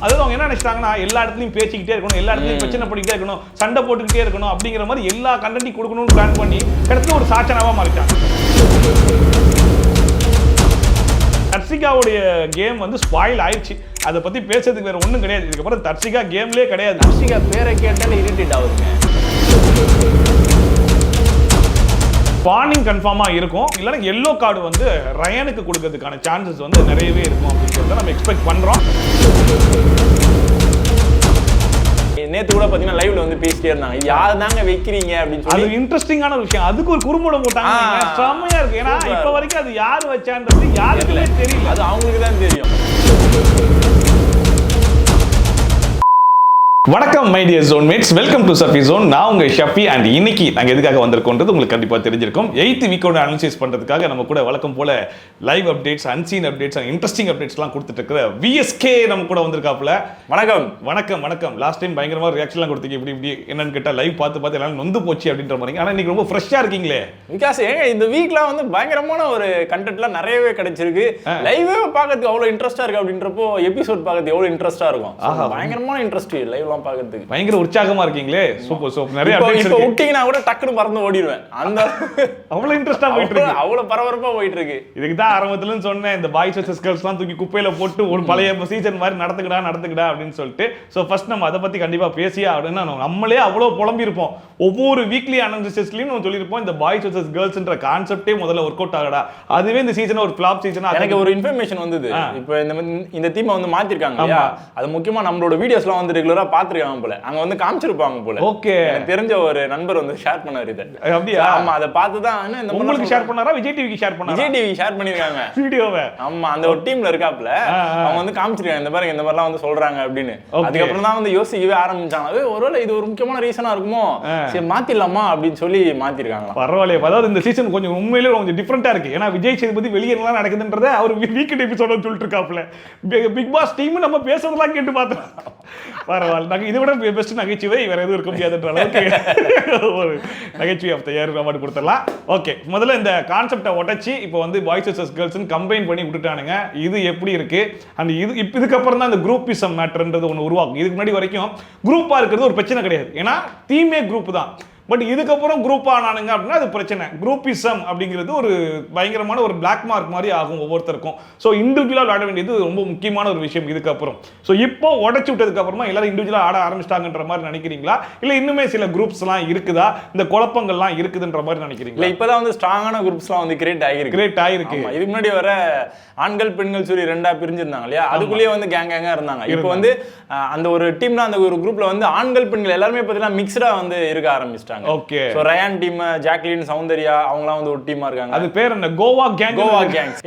அதாவது அவங்க என்ன நினைச்சிட்டாங்கன்னா எல்லா இடத்துலையும் பேசிக்கிட்டே இருக்கணும், எல்லா இடத்துலையும் பிரச்சனை பண்ணிக்கிட்டே இருக்கணும், சண்டை போட்டுக்கிட்டே இருக்கணும் அப்படிங்கிற மாதிரி எல்லா கண்டென்ட்டையும் கொடுக்கணும்னு பிளான் பண்ணி கடைசியில் ஒரு சாச்சனாவா மாறிட்டாங்க. தர்ஷிகாவுடைய கேம் வந்து ஸ்பாயில் ஆயிடுச்சு. அதை பத்தி பேசுறதுக்கு வேற ஒன்றும் கிடையாது. இதுக்கப்புறம் தர்ஷிகா கேம்லேயே கிடையாது. தர்ஷிகா பேரை கேட்டாலே இரிட்டேட் ஆகுதுங்க. வார்னிங் கன்ஃபார்மா இருக்கும், இல்லைன்னா எல்லோ கார்டு வந்து ரயானுக்கு கொடுக்கறதுக்கான சான்சஸ் வந்து நிறையவே இருக்கும் அப்படிங்கிறத நம்ம எக்ஸ்பெக்ட் பண்றோம். நேத்து கூட பாத்தீங்கன்னா லைவ்ல வந்து பேசிட்டே இருந்தாங்க, இது யாரு தாங்க வைக்கிறீங்க அப்படின்னு சொல்லி. அது இன்ட்ரெஸ்டிங்கான விஷயம். அதுக்கு ஒரு குறும்படம் போட்டாங்க, செம்மையா இருக்கு. ஏன்னா இப்ப வரைக்கும் அது யாரு வச்சான்றது யாருக்குமே தெரியல, அது அவங்களுக்கு தான் தெரியும். வணக்கம் my dear zone mates, welcome to Shafi Zone. நான் உங்க ஷஃபி. அண்ட் இன்னைக்கு நாங்கள் எதுக்காக வந்திருக்கோன்றது உங்களுக்கு கண்டிப்பாக தெரிஞ்சிருக்கும். 8th வீக்கோட அனாலிசிஸ் பண்ணுறதுக்காக நம்ம கூட வழக்கம் போல live updates, unseen updates, interesting அப்டேட்ஸ்லாம் கொடுத்துட்டு இருக்கிற விஎஸ்கே நம்ம கூட வந்திருக்காப்புல. வணக்கம் வணக்கம் வணக்கம். லாஸ்ட் டைம் பயங்கரமாக ரியாக்ஷன்லாம் கொடுத்தீங்க, இப்படி இப்படி என்னன்னு கேட்டால் லைவ் பார்த்து எல்லாரும் நொந்து போச்சு அப்படின்ற மாதிரி. ஆனால் இன்னைக்கு ரொம்ப ஃப்ரெஷ்ஷாக இருக்கீங்களே. பிகாஸ் இந்த வீக்லாம் வந்து பயங்கரமான ஒரு கண்டென்ட்லாம் நிறையவே கிடைச்சிருக்கு. லைவே பார்க்கறதுக்கு அவ்வளோ இன்ட்ரெஸ்டாக இருக்கு அப்படின்றப்போ எபிசோட் பார்க்கறதுக்கு எவ்வளோ இன்ட்ரெஸ்டாக இருக்கும். பயங்கரமான இன்ட்ரெஸ்ட் லைவ் பாக்கிறதுக்கு. பயங்கர உற்சாகமா இருக்கீங்களே. Super super. நிறைய அப்டேட்ஸ் இப்போ விட்டீங்கன்னா கூட டக்குனு மறந்து ஓடிடுவேன். அந்த அவ்வளவு இன்ட்ரெஸ்டா போயிட்டு இருக்கு, அவ்வளவு பரபரப்பா போயிட்டு இருக்கு. இதுக்கு தான் ஆரம்பத்துல சொன்னேன், இந்த பாய்ஸ் வெர்சஸ் கேர்ள்ஸ்லாம் தூக்கி குப்பையில போட்டு ஒரு பழைய சீசன் மாதிரி நடத்துக்கடா அப்படின்னு சொல்லிட்டு. ஸோ ஃபர்ஸ்ட் நம்ம அதை பத்தி கண்டிப்பா பேசியா அப்படின்னா, நம்மளே அவ்வளவு புலம்பி இருப்போம். ஒவ்வொரு வீக்லி அனாலிசிஸ்லயும் நம்ம சொல்லியிருப்போம், இந்த பாய்ஸ் வெர்சஸ் கேர்ள்ஸ்ன்ற கான்செப்டே முதல்ல ஒர்க் அவுட் ஆகடா. அதுவே இந்த சீசன் ஒரு ஃபிளாப் சீசனா. எனக்கு ஒரு இன்ஃபர்மேஷன் வந்தது. இப்போ இந்த தீமை வந்து மாத்திருக்காங்க இல்லையா, அது முக்கியமா நம்மளோட வீடியோஸ்லாம் வந்து ரெகுலரா பாத்துருக்காங்க போல, அங்க வந்து காமிச்சிருப்பாங்க போல. ஓகே, எனக்கு தெரிஞ்ச ஒரு நண்பர் வந்து ஷேர் பண்ணாரு இத. அப்படியே ஆமா, அதை பார்த்து தான் இந்த உங்களுக்கு ஷேர் பண்ணாரா, விஜய் டிவிக்கு ஷேர் பண்ணாரா? விஜய் டிவி ஷேர் பண்ணிருக்காங்க வீடியோவை. ஆமா, அந்த ஒரு டீம்ல இருக்காப்ல, அவங்க வந்து காமிச்சிருக்காங்க இந்த மாதிரி இந்த மாதிரிலாம் வந்து சொல்றாங்க அப்படின்னு. அதுக்கப்புறம் தான் வந்து யோசிக்கவே ஆரம்பிச்சாங்க, ஒருவேளை இது ஒரு முக்கியமான ரீசனா இருக்குமோ, சரி மாத்திடலாமா அப்படின்னு சொல்லி மாத்திருக்காங்க. பரவாயில்லையே. அதாவது இந்த சீசன் கொஞ்சம் உண்மையிலே கொஞ்சம் டிஃபரெண்டா இருக்கு. ஏன்னா விஜய் சேதுபதி வெளியே எல்லாம் நடக்குதுன்றத அவர் வீக்கெண்ட் எபிசோட சொல்லிட்டு இருக்காப்ல. பிக் பாஸ் டீம் நம்ம பேசுறதெல்லாம் கேட்டு பார்த்தோம். பரவாயில்ல, நாங்கள் இதை விட பெஸ்ட் நகைச்சுவை வேற எதுவும் இருக்க முடியாதுன்ற அளவுக்கு ஒரு நகைச்சுவை ஆஃப் த இயர் அவார்டு கொடுத்துடலாம். ஓகே, முதல்ல இந்த கான்செப்டை உடைச்சி இப்போ வந்து பாய்ஸ் வெர்சஸ் கேர்ள்ஸ் கம்பைன் பண்ணி விட்டுட்டானுங்க. இது எப்படி இருக்கு? அண்ட் இதுக்கப்புறம் தான் இந்த குரூப்பிசம் மேட்டர்ன்றது ஒன்று உருவாக்கும். இதுக்கு முன்னாடி வரைக்கும் குரூப்பா இருக்கிறது ஒரு பிரச்சனை கிடையாது, ஏன்னா டீமே குரூப் தான். பட் இதுக்கப்புறம் குரூப் ஆனானுங்க அப்படின்னா அது பிரச்சனை. குரூப்பிசம் அப்படிங்கிறது ஒரு பயங்கரமான ஒரு பிளாக் மார்க் மாதிரி ஆகும் ஒவ்வொருத்தருக்கும். ஸோ இண்டிவிஜுவலாக விளையாட வேண்டியது ரொம்ப முக்கியமான ஒரு விஷயம் இதுக்கப்புறம். ஸோ இப்போ உடச்சி விட்டதுக்கு அப்புறமா எல்லாரும் இண்டிவிஜுவலாக ஆட ஆரம்பிச்சிட்டாங்கன்ற மாதிரி நினைக்கிறீங்களா, இல்லை இன்னுமே சில குரூப்ஸ்லாம் இருக்குதா, இந்த குழப்பங்கள்லாம் இருக்குதுன்ற மாதிரி நினைக்கிறீங்களா? இப்போதான் வந்து ஸ்ட்ராங்கான குரூப்ஸ்லாம் வந்து கிரியேட் ஆகிருக்கு. இதுக்கு முன்னாடி வர ஆண்கள் பெண்கள் சொல்லி ரெண்டா பிரிஞ்சிருந்தாங்க இல்லையா, அதுக்குள்ளேயே வந்து கேங்கா இருந்தாங்க. இப்போ வந்து அந்த ஒரு டீம்ல, அந்த ஒரு குரூப்ல வந்து ஆண்கள் பெண்கள் எல்லாருமே பார்த்தீங்கன்னா மிக்ஸ்டா வந்து இருக்க ஆரம்பிச்சிட்டாங்க. Okay, so Rayan team, Jacqueline, Soundarya அவங்கலாம் வந்து ஒரு டீமா இருக்காங்க. அது பேர் என்ன, கோவா கேங்.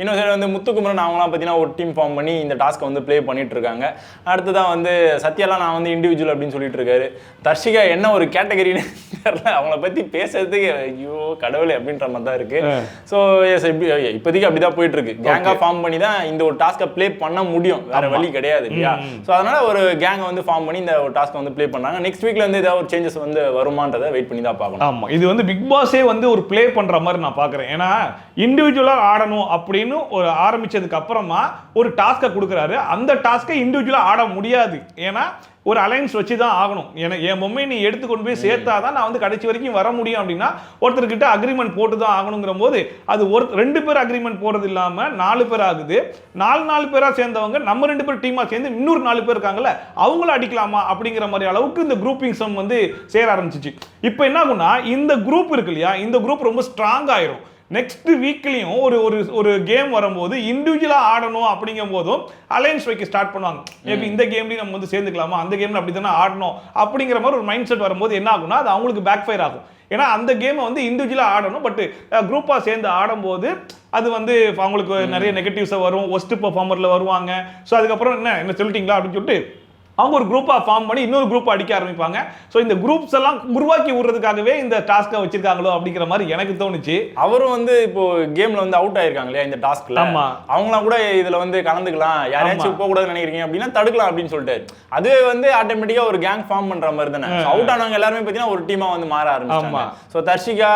இன்னொரு சைடு வந்து முத்துக்குமரன் அவங்கலாம் பார்த்தீங்கன்னா ஒரு டீம் ஃபார்ம் பண்ணி இந்த டாஸ்க் வந்து ப்ளே பண்ணிட்டு இருக்காங்க. அடுத்ததான் வந்து சத்யாலாம் நான் வந்து இண்டிவிஜுவல் அப்படின்னு சொல்லிட்டு இருக்காரு. தர்ஷிகா என்ன ஒரு கேட்டகரின்னு தெரியல, அவங்கள பத்தி பேசுறதுக்கு ஐயோ கடவுளே அப்படின்ற மாதிரி தான் இருக்கு. ஸோ இப்போதைக்கு அப்படிதான் போயிட்டு இருக்கு. கேங்கா ஃபார்ம் பண்ணி தான் இந்த ஒரு டாஸ்கை ப்ளே பண்ண முடியும், வேற வழி கிடையாது இல்லையா. ஸோ அதனால ஒரு கேங்கை வந்து ஃபார்ம் பண்ணி இந்த ஒரு டாஸ்க்கை வந்து ப்ளே பண்ணாங்க. நெக்ஸ்ட் வீக்ல இருந்து ஏதாவது ஒரு சேஞ்சஸ் வந்து வருமானதை வெயிட் பண்ணி தான் பார்க்கணும். ஆமா, இது வந்து பிக் பாஸே வந்து ஒரு ப்ளே பண்ற மாதிரி நான் பார்க்குறேன். ஏன்னா இண்டிவிஜுவலா ஆடணும் அப்படின்னு ஒரு ஆரம்பிச்சதுக்கு அப்புறமா ஒரு டாஸ்கை கொடுக்குறாரு. அந்த டாஸ்கை இண்டிவிஜுவலா ஆட முடியாது, ஏன்னா ஒரு அலைன்ஸ் வச்சு தான் ஆகணும். என் பொம்மை நீ எடுத்துக்கொண்டு போய் சேர்த்தாதான் நான் வந்து கடைசி வரைக்கும் வர முடியும் அப்படின்னா ஒருத்தர்கிட்ட அக்ரிமெண்ட் போட்டு தான் ஆகணுங்கிற போது அது ஒரு 2 பேர் அக்ரிமெண்ட் போறது இல்லாம 4 பேர் ஆகுது. 4 பேரா சேர்ந்தவங்க நம்ம 2 பேர் டீமா சேர்ந்து இன்னொரு 4 பேர் இருக்காங்கல்ல, அவங்கள அடிக்கலாமா அப்படிங்கிற மாதிரி அளவுக்கு இந்த குரூப்பிங் சம் வந்து சேர ஆரம்பிச்சிச்சு. இப்போ என்ன ஆகும்னா, இந்த குரூப் இருக்கு இல்லையா, இந்த குரூப் ரொம்ப ஸ்ட்ராங் ஆயிரும். நெக்ஸ்ட் வீக்லையும் ஒரு கேம் வரும்போது இண்டிவிஜுவலாக ஆடணும் அப்படிங்கும் போதும் அலைன்ஸ் வைக்க ஸ்டார்ட் பண்ணுவாங்க. மேபி இந்த கேம்லையும் நம்ம வந்து சேர்ந்துக்கலாமா, அந்த கேம்ல அப்படி தானே ஆடணும் அப்படிங்கிற மாதிரி ஒரு மைண்ட் செட் வரும்போது என்ன ஆகும்னா, அது அவங்களுக்கு பேக் ஃபயர் ஆகும். ஏன்னா அந்த கேமை வந்து இண்டிவிஜுவலாக ஆடணும், பட் குரூப்பாக சேர்ந்து ஆடும்போது அது வந்து அவங்களுக்கு நிறைய நெகட்டிவ்ஸாக வரும், ஒஸ்ட் பெர்ஃபார்மரில் வருவாங்க. ஸோ அதுக்கப்புறம் என்ன சொல்லிட்டீங்களா அப்படின்னு சொல்லிட்டு அவங்க ஒரு குரூப்பா ஃபார்ம் பண்ணி இன்னொரு குரூப் அடிக்க ஆரம்பிப்பாங்க. ஸோ இந்த குரூப்ஸ் எல்லாம் உருவாக்கி விடுறதுக்காகவே இந்த டாஸ்க்கை வச்சிருக்காங்களோ அப்படிங்கிற மாதிரி எனக்கு தோணுச்சு. அவரும் வந்து இப்போ கேம்ல வந்து அவுட் ஆயிருக்காங்க இல்லையா இந்த டாஸ்க்ல, அவங்களாம் கூட இதுல வந்து கலந்துக்கலாம், யாராச்சும் போக கூடாதுன்னு நினைக்கிறீங்க அப்படின்னா தடுக்கலாம் அப்படின்னு சொல்லிட்டு அதுவே வந்து ஆட்டோமேட்டிக்கா ஒரு கேங் ஃபார்ம் பண்ற மாதிரி தானே. அவுட் ஆனவங்க எல்லாருமே பாத்தீங்கன்னா ஒரு டீமா வந்து மாற ஆரம்பிச்சாங்க. சோ தர்ஷிகா,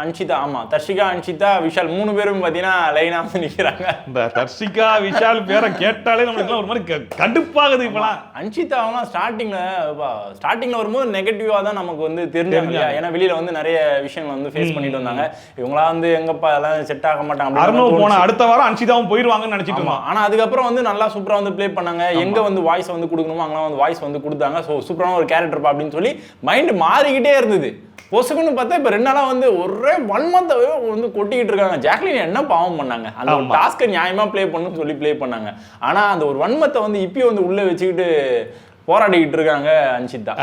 அன்ஷிதா, தர்ஷிகா, அன்ஷிதா, விஷால் 3 பேரும் பாத்தீங்கன்னா லைனா வந்து நிக்கிறாங்க. இந்த தர்ஷிகா விஷால் பேரை கேட்டாலே நம்மளுக்கு ஒரு மாதிரி கடுப்பாகுது. இப்பலாம் அன்ஷிதா அவங்களாம் ஸ்டார்டிங்ல வரும்போது நெகட்டிவா தான் நமக்கு வந்து தெரிஞ்சாங்க. ஏன்னா வெளியில வந்து நிறைய விஷயங்கள் வந்து ஃபேஸ் பண்ணிட்டு வந்தாங்க. இவங்களா வந்து எங்கப்பா எல்லாம் செட் ஆக மாட்டாங்க போன அடுத்த வாரம் அன்ஷிதாவும் போயிருவாங்கன்னு நினைச்சிட்டு இருந்தோம். ஆனா அதுக்கப்புறம் வந்து நல்லா சூப்பரா வந்து ப்ளே பண்ணாங்க. எங்க வந்து வாய்ஸ் வந்து கொடுக்கணுமோ அங்கெல்லாம் வந்து வாய்ஸ் வந்து கொடுத்தாங்க. ஸோ சூப்பரான ஒரு கேரக்டர் பா அப்படின்னு சொல்லி மைண்ட் மாறிக்கிட்டே இருந்தது. பொசுக்குன்னு பார்த்தா இப்போ 2 நாளா வந்து ஒரே வன்மத்தை வந்து கொட்டிக்கிட்டு இருக்காங்க. ஜாக்லின் என்ன பாவம் பண்ணாங்க, அந்த ஒரு டாஸ்க்கை நியாயமா ப்ளே பண்ணணும்னு சொல்லி ப்ளே பண்ணாங்க. ஆனா அந்த ஒரு வன்மத்தை வந்து இப்பயும் வந்து உள்ள வச்சுக்கிட்டு போராடிக்கிட்டு இருக்காங்க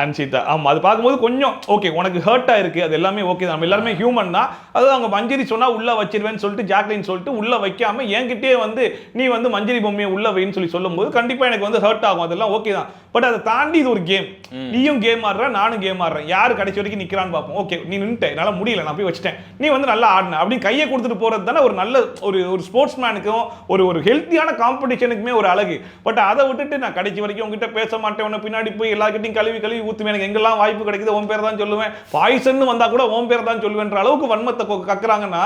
அன்ஷிதா. ஆமா, அது பார்க்கும்போது கொஞ்சம் ஓகே, உனக்கு ஹர்ட் ஆயிருக்கு, அது எல்லாமே ஓகே தான், நம்ம எல்லாருமே ஹியூமன் தான். அது அவங்க மஞ்சரி சொன்னா உள்ள வச்சிருவேன்னு சொல்லிட்டு ஜாக்லின் சொல்லிட்டு உள்ள வைக்காம என்கிட்டே வந்து நீ வந்து மஞ்சரி பொம்மையை உள்ள வைன்னு சொல்லி சொல்லும்போது கண்டிப்பா எனக்கு வந்து ஹர்ட் ஆகும். அதெல்லாம் ஓகே தான். பட் அதை தாண்டி இது ஒரு கேம். நீயும் கேம் ஆடுற, நானும் கேம் ஆடுறேன், யாரு கடைசி வரைக்கும் நிக்கிறான்னு பார்ப்போம். ஓகே, நீ நின்னுட்ட, என்னால முடியல, நான் போய் வச்சிட்டேன், நீ வந்து நல்லா ஆடின அப்படின்னு கையை கொடுத்துட்டு போறது தானே ஒரு நல்ல ஒரு ஸ்போர்ட்ஸ் மேனுக்கும் ஒரு ஹெல்த்தியான காம்படிஷனுக்குமே ஒரு அழகு. பட் அதை விட்டுட்டு நான் கடைசி வரைக்கும் உங்ககிட்ட பேச மாட்டேன், உன்னை பின்னாடி போய் எல்லார்கிட்டையும் கழுவி ஊத்துவேன், எனக்கு எங்கெல்லாம் வாய்ப்பு கிடைக்குது உன் பேர் தான் சொல்லுவேன், பாய்சன் வந்தா கூட உன் பேர் தான் சொல்லுவேன்ற அளவுக்கு வன்மத்தை கக்குறாங்கன்னா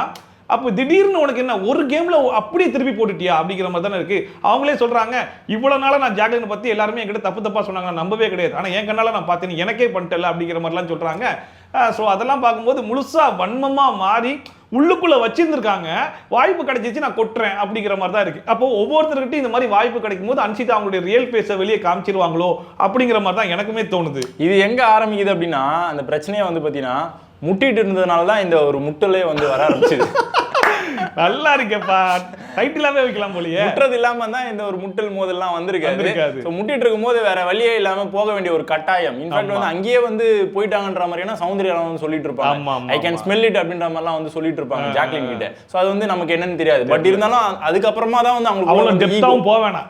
அப்போ திடீர்னு உனக்கு என்ன ஒரு கேம்ல அப்படியே திருப்பி போட்டுட்டியா அப்படிங்கிற மாதிரி தானே இருக்கு. அவங்களே சொல்றாங்க இவ்வளவு நாளா நான் ஜாக்லினை பத்தி எல்லாருமே என்கிட்ட தப்பா சொன்னாங்க, நான் நம்பவே கிடையாது, ஆனா என் கண்ணால நான் பார்த்தேன், எனக்கே பண்ணிட்டல அப்படிங்கிற மாதிரிலாம் சொல்றாங்க. ஸோ அதெல்லாம் பார்க்கும்போது முழுசா வன்மமா மாறி உள்ளுக்குள்ள வச்சிருந்திருக்காங்க. வாய்ப்பு கிடைச்சிச்சு நான் கொட்டுறேன் அப்படிங்கிற மாதிரி தான் இருக்கு. அப்போ ஒவ்வொருத்தருக்கிட்டையும் இந்த மாதிரி வாய்ப்பு கிடைக்கும் போது அன்ஷிதா அவங்களுடைய ரியல் பேஸை வெளியே காமிச்சிருவாங்களோ அப்படிங்கிற மாதிரி தான் எனக்குமே தோணுது. இது எங்க ஆரம்பிக்குது அப்படின்னா அந்த பிரச்சனையை வந்து பாத்தீங்கன்னா முட்டிட்டு இருந்ததுனால தான் இந்த ஒரு முட்டலே வந்து வர ஆரம்பிச்சுது. நல்லா இருக்கேப்பா, டைட்டிலாவே வைக்கலாம் போலியே. முட்டுறது இல்லாம தான் இந்த ஒரு முட்டல் மோதல்லாம் வந்திருக்காது. சோ முட்டிட்டு இருக்கும்போது வேற வழியே இல்லாம போக வேண்டிய ஒரு கட்டாயம். இன்ஃபேக்ட் வந்து அங்கேயே வந்து போயிட்டாங்கன்ற மாதிரியான சௌந்தர்யா வந்து சொல்லிட்டு இருப்பாங்க. ஐ கேன் ஸ்மெல் இட் அப்படின்ற மாதிரிலாம் வந்து சொல்லிட்டு இருப்பாங்க ஜாக்லின் கிட்ட. சோ அது வந்து நமக்கு என்னன்னு தெரியாது. பட் இருந்தாலும் அதுக்கப்புறமா தான் வந்து அவங்களுக்கு டெப்தாவும் போக வேணாம்,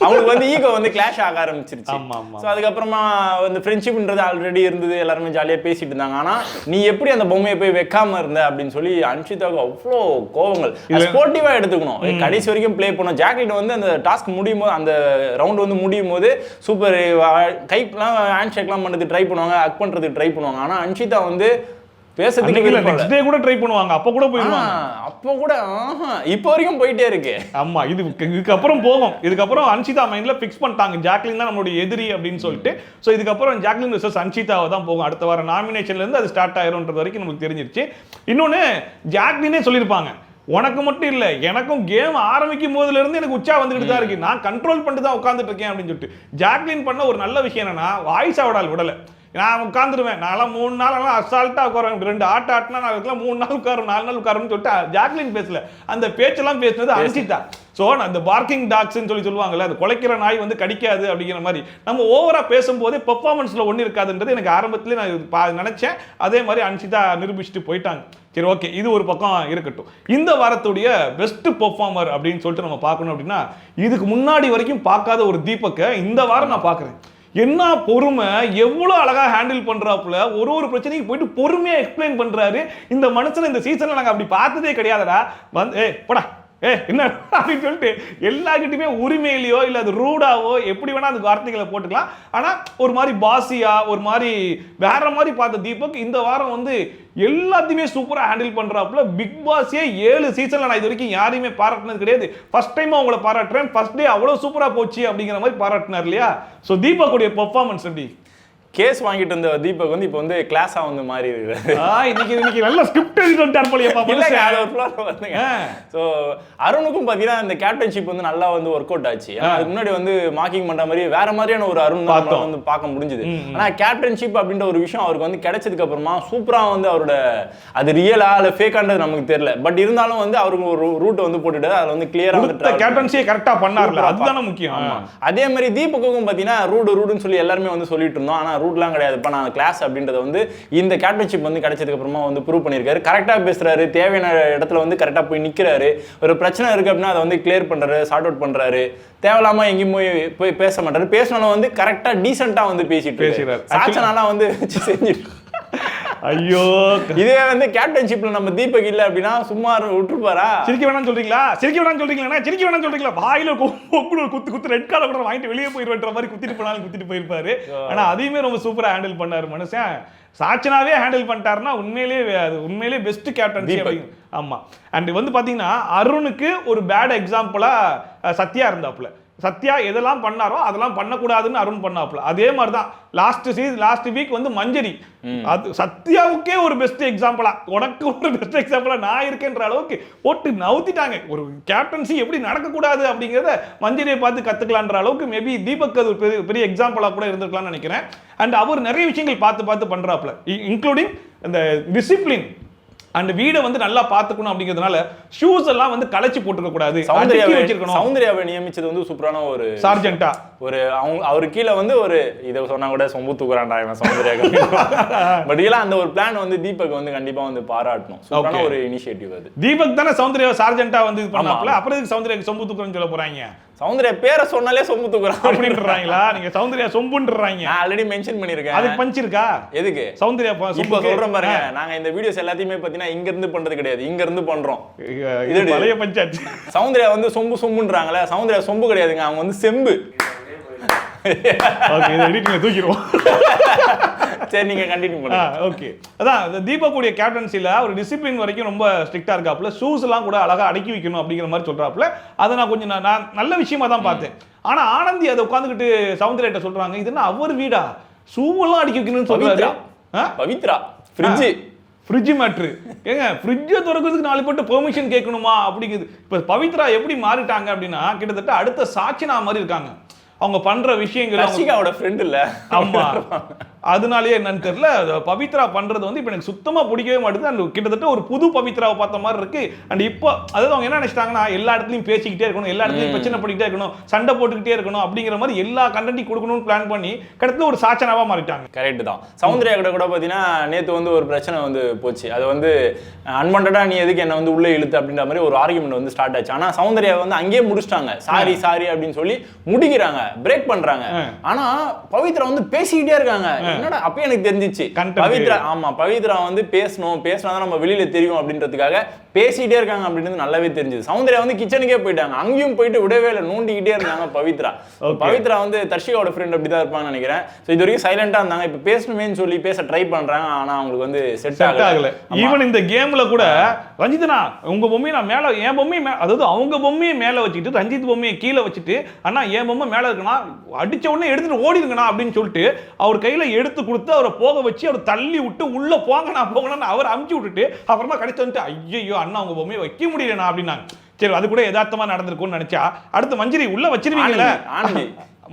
அவங்களுக்கு வந்து ஈகோ வந்து கிளாஷ் ஆக ஆரம்பிச்சிருச்சு. சோ அதுக்கப்புறமா வந்து ஃப்ரெண்ட்ஷிப்ன்றது ஆல்ரெடி இருந்தது, எல்லாருமே ஜாலியா பேசிட்டு இருந்தாங்க. ஆனா நீ எப்படி அந்த பொம்மையை போய் வைக்காம இருந்த அப்படின்னு சொல்லி அன்ஷிதாவுக்கு அவ்வளோ கோவங்கள். ஸ்போர்ட்டிவா எடுத்துக்கணும், கடைசி வரைக்கும் ப்ளே பண்ணணும். ஜாக்லின் வந்து அந்த டாஸ்க் முடியும் போது, அந்த ரவுண்ட் வந்து முடியும் போது சூப்பர் கைக்கெல்லாம் ஹேண்ட் ஷேக்லாம் பண்ணுறது ட்ரை பண்ணுவாங்க, ஹக் பண்ணுறதுக்கு ட்ரை பண்ணுவாங்க. ஆனால் அன்ஷிதா வந்து பேசுறதுக்கு நெக்ஸ்ட் டே கூட ட்ரை பண்ணுவாங்க, அப்ப கூட போயிடுவாங்க, அப்போ கூட இப்போ வரைக்கும் போயிட்டே இருக்கு. ஆமா, இதுக்கப்புறம் போகும். இதுக்கப்புறம் அன்ஷிதா மைண்ட்ல ஃபிக்ஸ் பண்ணிட்டாங்க ஜாக்லின் தான் நம்மளுடைய எதிரி அப்படின்னு சொல்லிட்டு. ஸோ இதுக்கப்புறம் ஜாக்லின் வெர்சஸ் அன்ஷிதாவை தான் போகும். அடுத்த வாரம் நாமினேஷன்ல இருந்து அது ஸ்டார்ட் ஆயிரும்ன்றது வரைக்கும் நமக்கு தெரிஞ்சிருச்சு. இன்னொன்னு ஜாக்லினே சொல்லியிருப்பாங்க, உனக்கு மட்டும் இல்ல எனக்கும் கேம் ஆரம்பிக்கும் போதுல இருந்து எனக்கு உச்சா வந்துட்டு தான் இருக்கு, நான் கண்ட்ரோல் பண்ணிட்டு தான் உட்காந்துட்டு இருக்கேன் அப்படின்னு சொல்லிட்டு. ஜாக்லின் பண்ண ஒரு நல்ல விஷயம் என்னன்னா வாய்ஸ் அவடால் விடல. நான் உட்காந்துருவேன், நான்லாம் 3 நாள் அசால்ட்டா உட்காருவேன், 2 ஆட்டினா நான் 3 நாள் உட்காரும் 4 நாள் உட்காருன்னு சொல்லிட்டு ஜாக்லின் பேசல, அந்த பேச்செல்லாம் பேசுனது அன்ஷிதா. ஸோ அந்த பார்க்கிங் டாக்ஸ்ன்னு சொல்லுவாங்கல்ல, அது குலைக்கிற நாய் வந்து கடிக்காது அப்படிங்கிற மாதிரி நம்ம ஓவரா பேசும்போதே பெர்ஃபார்மன்ஸ்ல ஒன்றும் இருக்காதுன்றது எனக்கு ஆரம்பத்திலே நான் நினைச்சேன். அதே மாதிரி அன்ஷிதா நிரூபிச்சுட்டு போயிட்டாங்க. சரி, ஓகே, இது ஒரு பக்கம் இருக்கட்டும். இந்த வாரத்துடைய பெஸ்ட் பெர்ஃபார்மர் அப்படின்னு சொல்லிட்டு நம்ம பார்க்கணும் அப்படின்னா இதுக்கு முன்னாடி வரைக்கும் பார்க்காத ஒரு தீபக்கை இந்த வாரம் நான் பார்க்குறேன். என்ன பொறுமை, எவ்வளவு அழகா ஹேண்டில் பண்றாப்புல, ஒரு பிரச்சனைக்கு போயிட்டு பொறுமையா எக்ஸ்பிளைன் பண்றாரு. இந்த மனுஷன் இந்த சீசன்ல நாங்க அப்படி பார்த்ததே கிடையாதுடா. வந்து போடா என்ன அப்படின்னு சொல்லிட்டு எல்லார்கிட்டையுமே உரிமையிலையோ இல்லை அது ரூடாவோ எப்படி வேணா அந்த வார்த்தைகளை போட்டுக்கலாம். ஆனா ஒரு மாதிரி பாசியா ஒரு மாதிரி வேற மாதிரி பார்த்த தீபக் இந்த வாரம் வந்து எல்லாத்தையுமே சூப்பரா ஹேண்டில் பண்றாப்புல. பிக் பாஸே 7 சீசன்ல நான் இது வரைக்கும் யாரையுமே பாராட்டினது கிடையாது. ஃபர்ஸ்ட் டைம் அவங்கள பாராட்டுறேன். ஃபர்ஸ்ட் டே அவ்வளவு சூப்பரா போச்சு அப்படிங்கிற மாதிரி பாராட்டினார் இல்லையா. ஸோ தீபக்குடைய பெர்ஃபார்மன்ஸ் எப்படி? கேஸ் வாங்கிட்டு இருந்த தீபக் வந்து இப்போ வந்து கிளாஸா வந்து மாறி இருக்காரு. இன்னைக்கு நல்ல ஸ்கிரிப்ட் எழுதி வந்துட்டார் போலயேப்பா. ஸோ அருணுக்கும் பார்த்தீங்கன்னா இந்த கேப்டன்ஷிப் வந்து நல்லா வந்து ஒர்க் அவுட் ஆச்சு. அதுக்கு முன்னாடி வந்து மார்க்கிங் பண்ற மாதிரி வேற மாதிரியான ஒரு அருண் வந்து பார்க்க முடிஞ்சது. ஆனா கேப்டன்ஷிப் அப்படின்ற ஒரு விஷயம் அவருக்கு வந்து கிடைச்சதுக்கு அப்புறமா சூப்பரா வந்து அவரோட அது ரியலா இல்ல ஃபேக்கான்றது நமக்கு தெரியல. பட் இருந்தாலும் வந்து அவருக்கு ஒரு ரூட் வந்து போட்டுட்டு அதுல வந்து கிளியரா வந்து கேப்டன்சியை கரெக்டா பண்ணார்ல, அதுதானே முக்கியம். அதே மாதிரி தீபக்குக்கும் பார்த்தீங்கன்னா ரூடுன்னு சொல்லி எல்லாருமே வந்து சொல்லிட்டு இருந்தோம். ஆனா ரூட்லாம் கிடையாதுப்பா, நான் கிளாஸ் அப்படின்றத வந்து இந்த கேப்டன்ஷிப் வந்து கிடைச்சதுக்கு அப்புறமா வந்து ப்ரூவ் பண்ணியிருக்காரு. கரெக்டாக பேசுறாரு, தேவையான இடத்துல வந்து கரெக்டாக போய் நிற்கிறாரு. ஒரு பிரச்சனை இருக்கு அப்படின்னா அதை வந்து கிளியர் பண்றாரு, சார்ட் அவுட் பண்றாரு. தேவையில்லாம எங்கேயும் போய் பேச மாட்டாரு. பேசினாலும் வந்து கரெக்டா டீசெண்டா வந்து பேசிட்டு சாச்சனாலாம் வந்து செஞ்சுட்டு. ஐயோ, இதே வந்து கேப்டன்ஷிப்ல நம்ம தீபக் இல்ல அப்படின்னா சும்மா விட்டுருப்பாரா? சிரிக்க வேணாம்னு சொல்றீங்களா? சிரிக்க வேணாம்னு சொல்றீங்களா? சிரிக்க வேணாம்னு சொல்றீங்களா? வாயில குத்து ரெட் கார்டு கூட வாங்கிட்டு வெளியே போயிருவன்ற மாதிரி குத்திட்டு போனாலும் குத்திட்டு போயிருப்பாரு. ஆனா அதையுமே ரொம்ப சூப்பரா ஹேண்டில் பண்ணாரு மனுஷன். சாச்சனாவே ஹேண்டில் பண்ணிட்டாருன்னா உண்மையிலேயே பெஸ்ட் கேப்டன்சி. ஆமா. அண்ட் வந்து பாத்தீங்கன்னா அருணுக்கு ஒரு பேட் எக்ஸாம்பிளா சத்யா இருந்தாப்ல. சத்யா எதெல்லாம் பண்ணாரோ அதெல்லாம் பண்ணக்கூடாதுன்னு அருண் பண்ணாப்ல. அதே மாதிரி தான் லாஸ்ட் வீக் வந்து மஞ்சரி, அது சத்யாவுக்கே ஒரு பெஸ்ட் எக்ஸாம்பிளா, உனக்கு ஒரு பெஸ்ட் எக்ஸாம்பிளா நான் இருக்கேன்ற அளவுக்கு போட்டு நவுத்திட்டாங்க. ஒரு கேப்டன்சி எப்படி நடக்கக்கூடாது அப்படிங்கிறத மஞ்சரியை பார்த்து கத்துக்கலான்ற அளவுக்கு மேபி தீபக் அது ஒரு பெரிய எக்ஸாம்பிளா கூட இருந்திருக்கலாம்னு நினைக்கிறேன். அண்ட் அவர் நிறைய விஷயங்கள் பார்த்து பண்றாப்ல, இன்க்ளூடிங் இந்த டிசிப்ளின் அண்ட் வீடை வந்து நல்லா பாத்துக்கணும் அப்படிங்கிறதுனால ஷூஸ் எல்லாம் வந்து கலைச்சு போட்டுக்க கூடாது. சௌந்தர்யாவை நியமிச்சது வந்து சூப்பரான ஒரு சார்ஜென்ட்டா, ஒரு அவரு கீழே வந்து ஒரு இதை சொன்னா கூட சொம்பு தூக்குறான்டா இவன் சௌந்தர்யா. பட் இதெல்லாம் அந்த ஒரு பிளான் வந்து தீபக் வந்து கண்டிப்பா வந்து பாராட்டணும். சூப்பரான ஒரு இனிஷியேட்டிவ் அது. தீபக் தானே சௌந்தர்யா சார்ஜென்ட்டா வந்து பண்ணாப்ல, அப்புறம் இதுக்கு சௌந்தர்யாக்கு சொம்பு தூக்குறேன்னு சொல்ல போறாங்க. சௌந்தர்யா பேரை சொன்னாலே சொம்பு தூக்குறான் அப்படின்றாங்களா? நீங்க சௌந்தர்யா சொம்புன்றாங்க. நான் ஆல்ரெடி மென்ஷன் பண்ணிருக்கேன். அதுக்கு பஞ்ச் இருக்கா? எதுக்கு சௌந்தர்யா இப்ப சொல்றேன் பாருங்க. நாங்க இந்த வீடியோஸ் எல்லாத்தையுமே பாத்தீங்கன்னா இங்க இருந்து பண்றது கிடையாது, இங்க இருந்து பண்றோம். இது பழைய பஞ்சாயத்து. சௌந்தர்யா வந்து சொம்புன்றாங்களே, சௌந்தர்யா சொம்பு கிடையாதுங்க, அவங்க வந்து செம்பு. ஓகே, இத எடிட்டிங்ல தூக்கிடுவோம். சரி, நீங்க கண்டினியூ பண்ணுங்க. ஓகே, அதான் தீபக் உடைய கேப்டன்சில ஒரு டிசிப்ளின் வரைக்கும் ரொம்ப ஸ்ட்ரிக்ட்டா இருக்காப்ல. ஷூஸ் எல்லாம் கூட அழகா அடக்கி வைக்கணும் அப்படிங்கிற மாதிரி சொல்றாப்ல. அதை நான் கொஞ்சம் நான் நல்ல விஷயமா தான் பார்த்தேன். ஆனா ஆனந்தி அதை உட்காந்துக்கிட்டு சௌந்தர்யிட்ட சொல்றாங்க, இது என்ன அவர் வீடா, ஷூ எல்லாம் அடக்கி வைக்கணும்னு சொல்றாரு. பவித்ரா ஃப்ரிட்ஜ் மேட்ரு ஏங்க, ஃப்ரிட்ஜை திறக்கிறதுக்கு 4 பேர்ட்ட பெர்மிஷன் கேட்கணுமா அப்படிங்குது. இப்போ பவித்ரா எப்படி மாறிட்டாங்க அப்படின்னா கிட்டத்தட்ட அடுத்த சாட்சினா மாதிரி இருக்காங்க. அவங்க பண்ற விஷயங்கள் ரஷிகாவோட ஃப்ரெண்ட் இல்ல. ஆமா, அதனாலயே என்னன்னு தெரியல, பவித்ரா பண்றது வந்து இப்ப எனக்கு சுத்தமா பிடிக்கவே மாட்டேது. அண்ட் கிட்டத்தட்ட ஒரு புது பவித்ராவை பார்த்த மாதிரி இருக்கு. அண்ட் இப்போ அதாவது அவங்க என்ன நினைச்சிட்டாங்கன்னா எல்லா இடத்துலயும் பேசிக்கிட்டே இருக்கணும், எல்லா இடத்துலயும் பிரச்சனை பண்ணிக்கிட்டே இருக்கணும், சண்டை போட்டுக்கிட்டே இருக்கணும் அப்படிங்கிற மாதிரி எல்லா கண்டென்ட்டையும் கொடுக்கணும்னு பிளான் பண்ணி கிட்டத்தட்ட ஒரு சாச்சனாவா மாறிட்டாங்க. கரெக்ட் தான். சௌந்தர்யா கிட்ட கூட பாத்தீங்கன்னா நேத்து வந்து ஒரு பிரச்சனை வந்து போச்சு. அது வந்து அன்வான்டா நீ எதுக்கு என்ன வந்து உள்ள இழுத்து அப்படின்ற மாதிரி ஒரு ஆர்குமெண்ட் வந்து ஸ்டார்ட் ஆச்சு. ஆனா சௌந்தர்யா வந்து அங்கேயே முடிச்சிட்டாங்க. சாரி அப்படின்னு சொல்லி முடிக்கிறாங்க, பிரேக் பண்றாங்க. ஆனா பவித்ரா வந்து பேசிக்கிட்டே இருக்காங்க. என்னடா அப்ப எனக்கு தெரிஞ்சிச்சு பவித்ரா வந்து பேசினாதான் நம்ம வெளியில தெரியும் அப்படின்றதுக்காக பேசிட்டே இருக்காங்க அப்படின்றது நல்லாவே தெரிஞ்சது. சௌந்தர்யா வந்து கிச்சனுக்கே போயிட்டாங்க, அங்கேயும் போயிட்டு விடவே இல்லை, நோண்டிக்கிட்டே இருந்தாங்க பவித்ரா வந்து தர்ஷிகாவோட ஃப்ரெண்ட் அப்படிதான் இருப்பாங்கன்னு நினைக்கிறேன். இது வரைக்கும் சைலண்டா இருந்தாங்க, இப்ப பேசணுமேன்னு சொல்லி பேச ட்ரை பண்றாங்க. ஆனா அவங்களுக்கு வந்து செட் ஆகல. ஈவன் இந்த கேம்ல கூட ரஞ்சிதனா உங்க பொம்மையை நான் மேல, என் பொம்மையை அதாவது அவங்க பொம்மையை மேல வச்சுட்டு ரஞ்சித் பொம்மையை கீழே வச்சுட்டு, அண்ணா என் பொம்மை மேல இருக்குன்னா அடிச்ச உடனே எடுத்துட்டு ஓடிடுங்கண்ணா அப்படின்னு சொல்லிட்டு அவர் கையில எடுத்து கொடுத்து அவரை போக வச்சு அவர் தள்ளி விட்டு உள்ள போங்கன்னு அவர் அமுச்சு விட்டுட்டு அப்புறமா கடைசி வந்துட்டு ஐயோ அண்ணா உங்க பொம்மையை வைக்க முடியலண்ணா அப்படின்னாங்க. சரி, அது கூட யதார்த்தமா நடந்திருக்கும்னு நினைச்சா அடுத்து மஞ்சரி உள்ள வச்சிருவீங்கல்ல,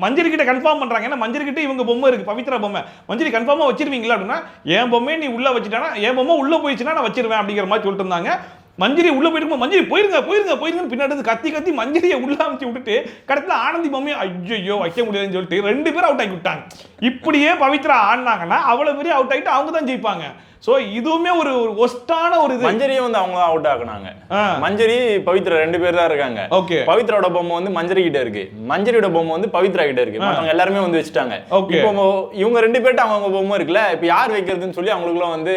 மஞ்சரி கிட்ட கன்ஃபார்ம் பண்றாங்க. ஏன்னா மஞ்சரி கிட்ட இவங்க பொம்மை இருக்கு, பவித்ரா பொம்மை, மஞ்சரி கன்ஃபார்மா வச்சிருவீங்களா அப்படின்னா என் பொம்மையை நீ உள்ள வச்சுட்டானா, என் பொம்மை உள்ள போயிடுச்சுன்னா நான் வச்சிருவேன் அப்படிங்கிற மாதிரி சொல்லிட்டு இருந்தாங்க. மஞ்சரி உள்ள போயிட்டு மஞ்சரி போயிருங்க பின்னாடி கத்தி மஞ்சரியை உள்ள அமைச்சு விட்டுட்டு கடைசியில் ஆனந்தி பொம்மையை ஐயோ வைக்க முடியாதுன்னு சொல்லிட்டு 2 பேரும் அவுட் ஆகி விட்டாங்க. இப்படியே பவித்ரா ஆடினாங்கன்னா அவ்வளவு பெரிய அவுட் ஆகிட்டு அவங்க தான் ஜெயிப்பாங்க. சோ இதுவுமே ஒரு ஒஸ்டான ஒரு இது. மஞ்சரியும் வந்து அவங்க அவுட் ஆக்குனாங்க. மஞ்சரி பவித்ரா 2 பேர் தான் இருக்காங்க. ஓகே, பவித்ராவோட பொம்மை வந்து மஞ்சரி கிட்ட இருக்கு, மஞ்சரியோட பொம்மை வந்து பவித்ரா கிட்ட இருக்கு. அவங்க எல்லாருமே வந்து வச்சுட்டாங்க. இப்போ இவங்க 2 பேர்ட்ட அவங்க பொம்மை இருக்குல்ல, இப்போ யார் வைக்கிறதுன்னு சொல்லி அவங்களுக்குலாம் வந்து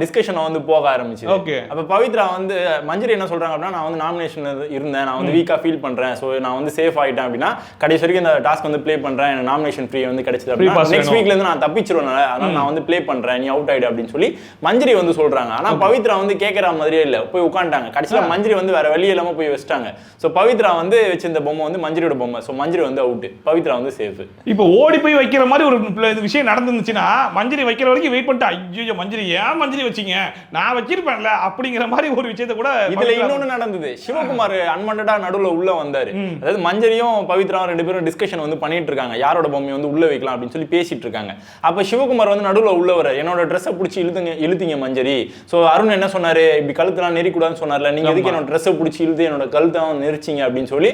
டிஸ்கஷன் வந்து போக ஆரம்பிச்சு. அப்ப பவித்ரா வந்து மஞ்சரி என்ன சொல்றாங்க அப்படின்னா, நான் வந்து நாமினேஷன் இருந்தேன், நான் வந்து வீக்கா ஃபீல் பண்றேன், சோ நான் வந்து சேஃப் ஆயிட்டேன் அப்படின்னா கடைசி வரைக்கும் இந்த டாஸ்க் வந்து ப்ளே பண்றேன், எனக்கு நாமினேஷன் ஃப்ரீ வந்து கிடைச்சது அப்படின்னா நெக்ஸ்ட் வீக்ல இருந்து நான் தப்பிச்சிருவேன், அதனால நான் வந்து ப்ளே பண்றேன், நீ அவுட் ஆயிடு அப்படின்னு சொல்லி மஞ்சரி வந்து சொல்றாங்க. ஆனா பவித்ரா வந்து கேட்கற மாதிரியே இல்ல, போய் உட்காந்துட்டாங்க. கடைசியில மஞ்சரி வந்து வேற வழி இல்லாம போய் வச்சிட்டாங்க. சோ பவித்ரா வந்து வச்சிருந்த பொம்மை வந்து மஞ்சரியோட பொம்மை, சோ மஞ்சரி வந்து அவுட், பவித்ரா வந்து சேஃப். இப்போ ஓடி போய் வைக்கிற மாதிரி ஒரு விஷயம் நடந்துச்சுன்னா மஞ்சரி வைக்கிற வரைக்கும் வெயிட் பண்ணிட்டு ஐயோ மஞ்சரி ஏன் மஞ்சரி வச்சீங்க, நான் வச்சிருப்பேன்ல அப்படிங்கிற மாதிரி ஒரு விஷயத்தை கூட. இதுல இன்னொன்னு நடந்தது, சிவகுமார் அன்வான்டா நடுவுல உள்ள வந்தாரு. அதாவது மஞ்சரியும் பவித்ராவும் 2 பேரும் டிஸ்கஷன் வந்து பண்ணிட்டு இருக்காங்க, யாரோட பொம்மையை வந்து உள்ள வைக்கலாம் அப்படின்னு சொல்லி பேசிட்டு இருக்காங்க. அப்ப சிவகுமார் வந்து நடுவுல உள்ளவர் என்னோட ட்ரெஸ்ஸை பிடிச்சி இழுத்தீங்க மஞ்சரி. சோ அருண் என்ன சொன்னாரு, இப்படி கழுத்தெல்லாம் நெரிக்கூடாதுன்னு சொன்னார்ல, நீங்க எதுக்கு என்னோட ட்ரெஸ்ஸை பிடிச்சி இழுத்து என்னோட கழுத்தை நெரிச்சிங்க அப்படின்னு சொல்லி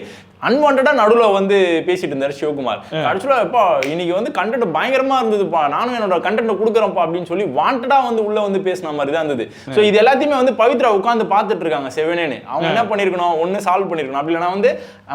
அன்வான்டா நடுவுல வந்து பேசிட்டு இருந்தாரு சிவகுமார். ஆக்சுவலா எப்பா இன்னைக்கு வந்து கண்டென்ட் பயங்கரமா இருந்ததுப்பா, நானும் என்னோட கண்டென்ட் கொடுக்குறேன்ப்பா அப்படின்னு சொல்லி வாண்டடா வந்து உள்ள வந்து பேசின மாதிரி தான் இருந்தது. ஸோ இது எல்லாத்தையுமே வந்து பவித்ரா உட்காந்து பார்த்துட்டு இருக்காங்க செவனேன்னு. அவங்க என்ன பண்ணிருக்கணும், ஒன்னு சால்வ் பண்ணிருக்கணும், அப்படி இல்லைன்னா வந்து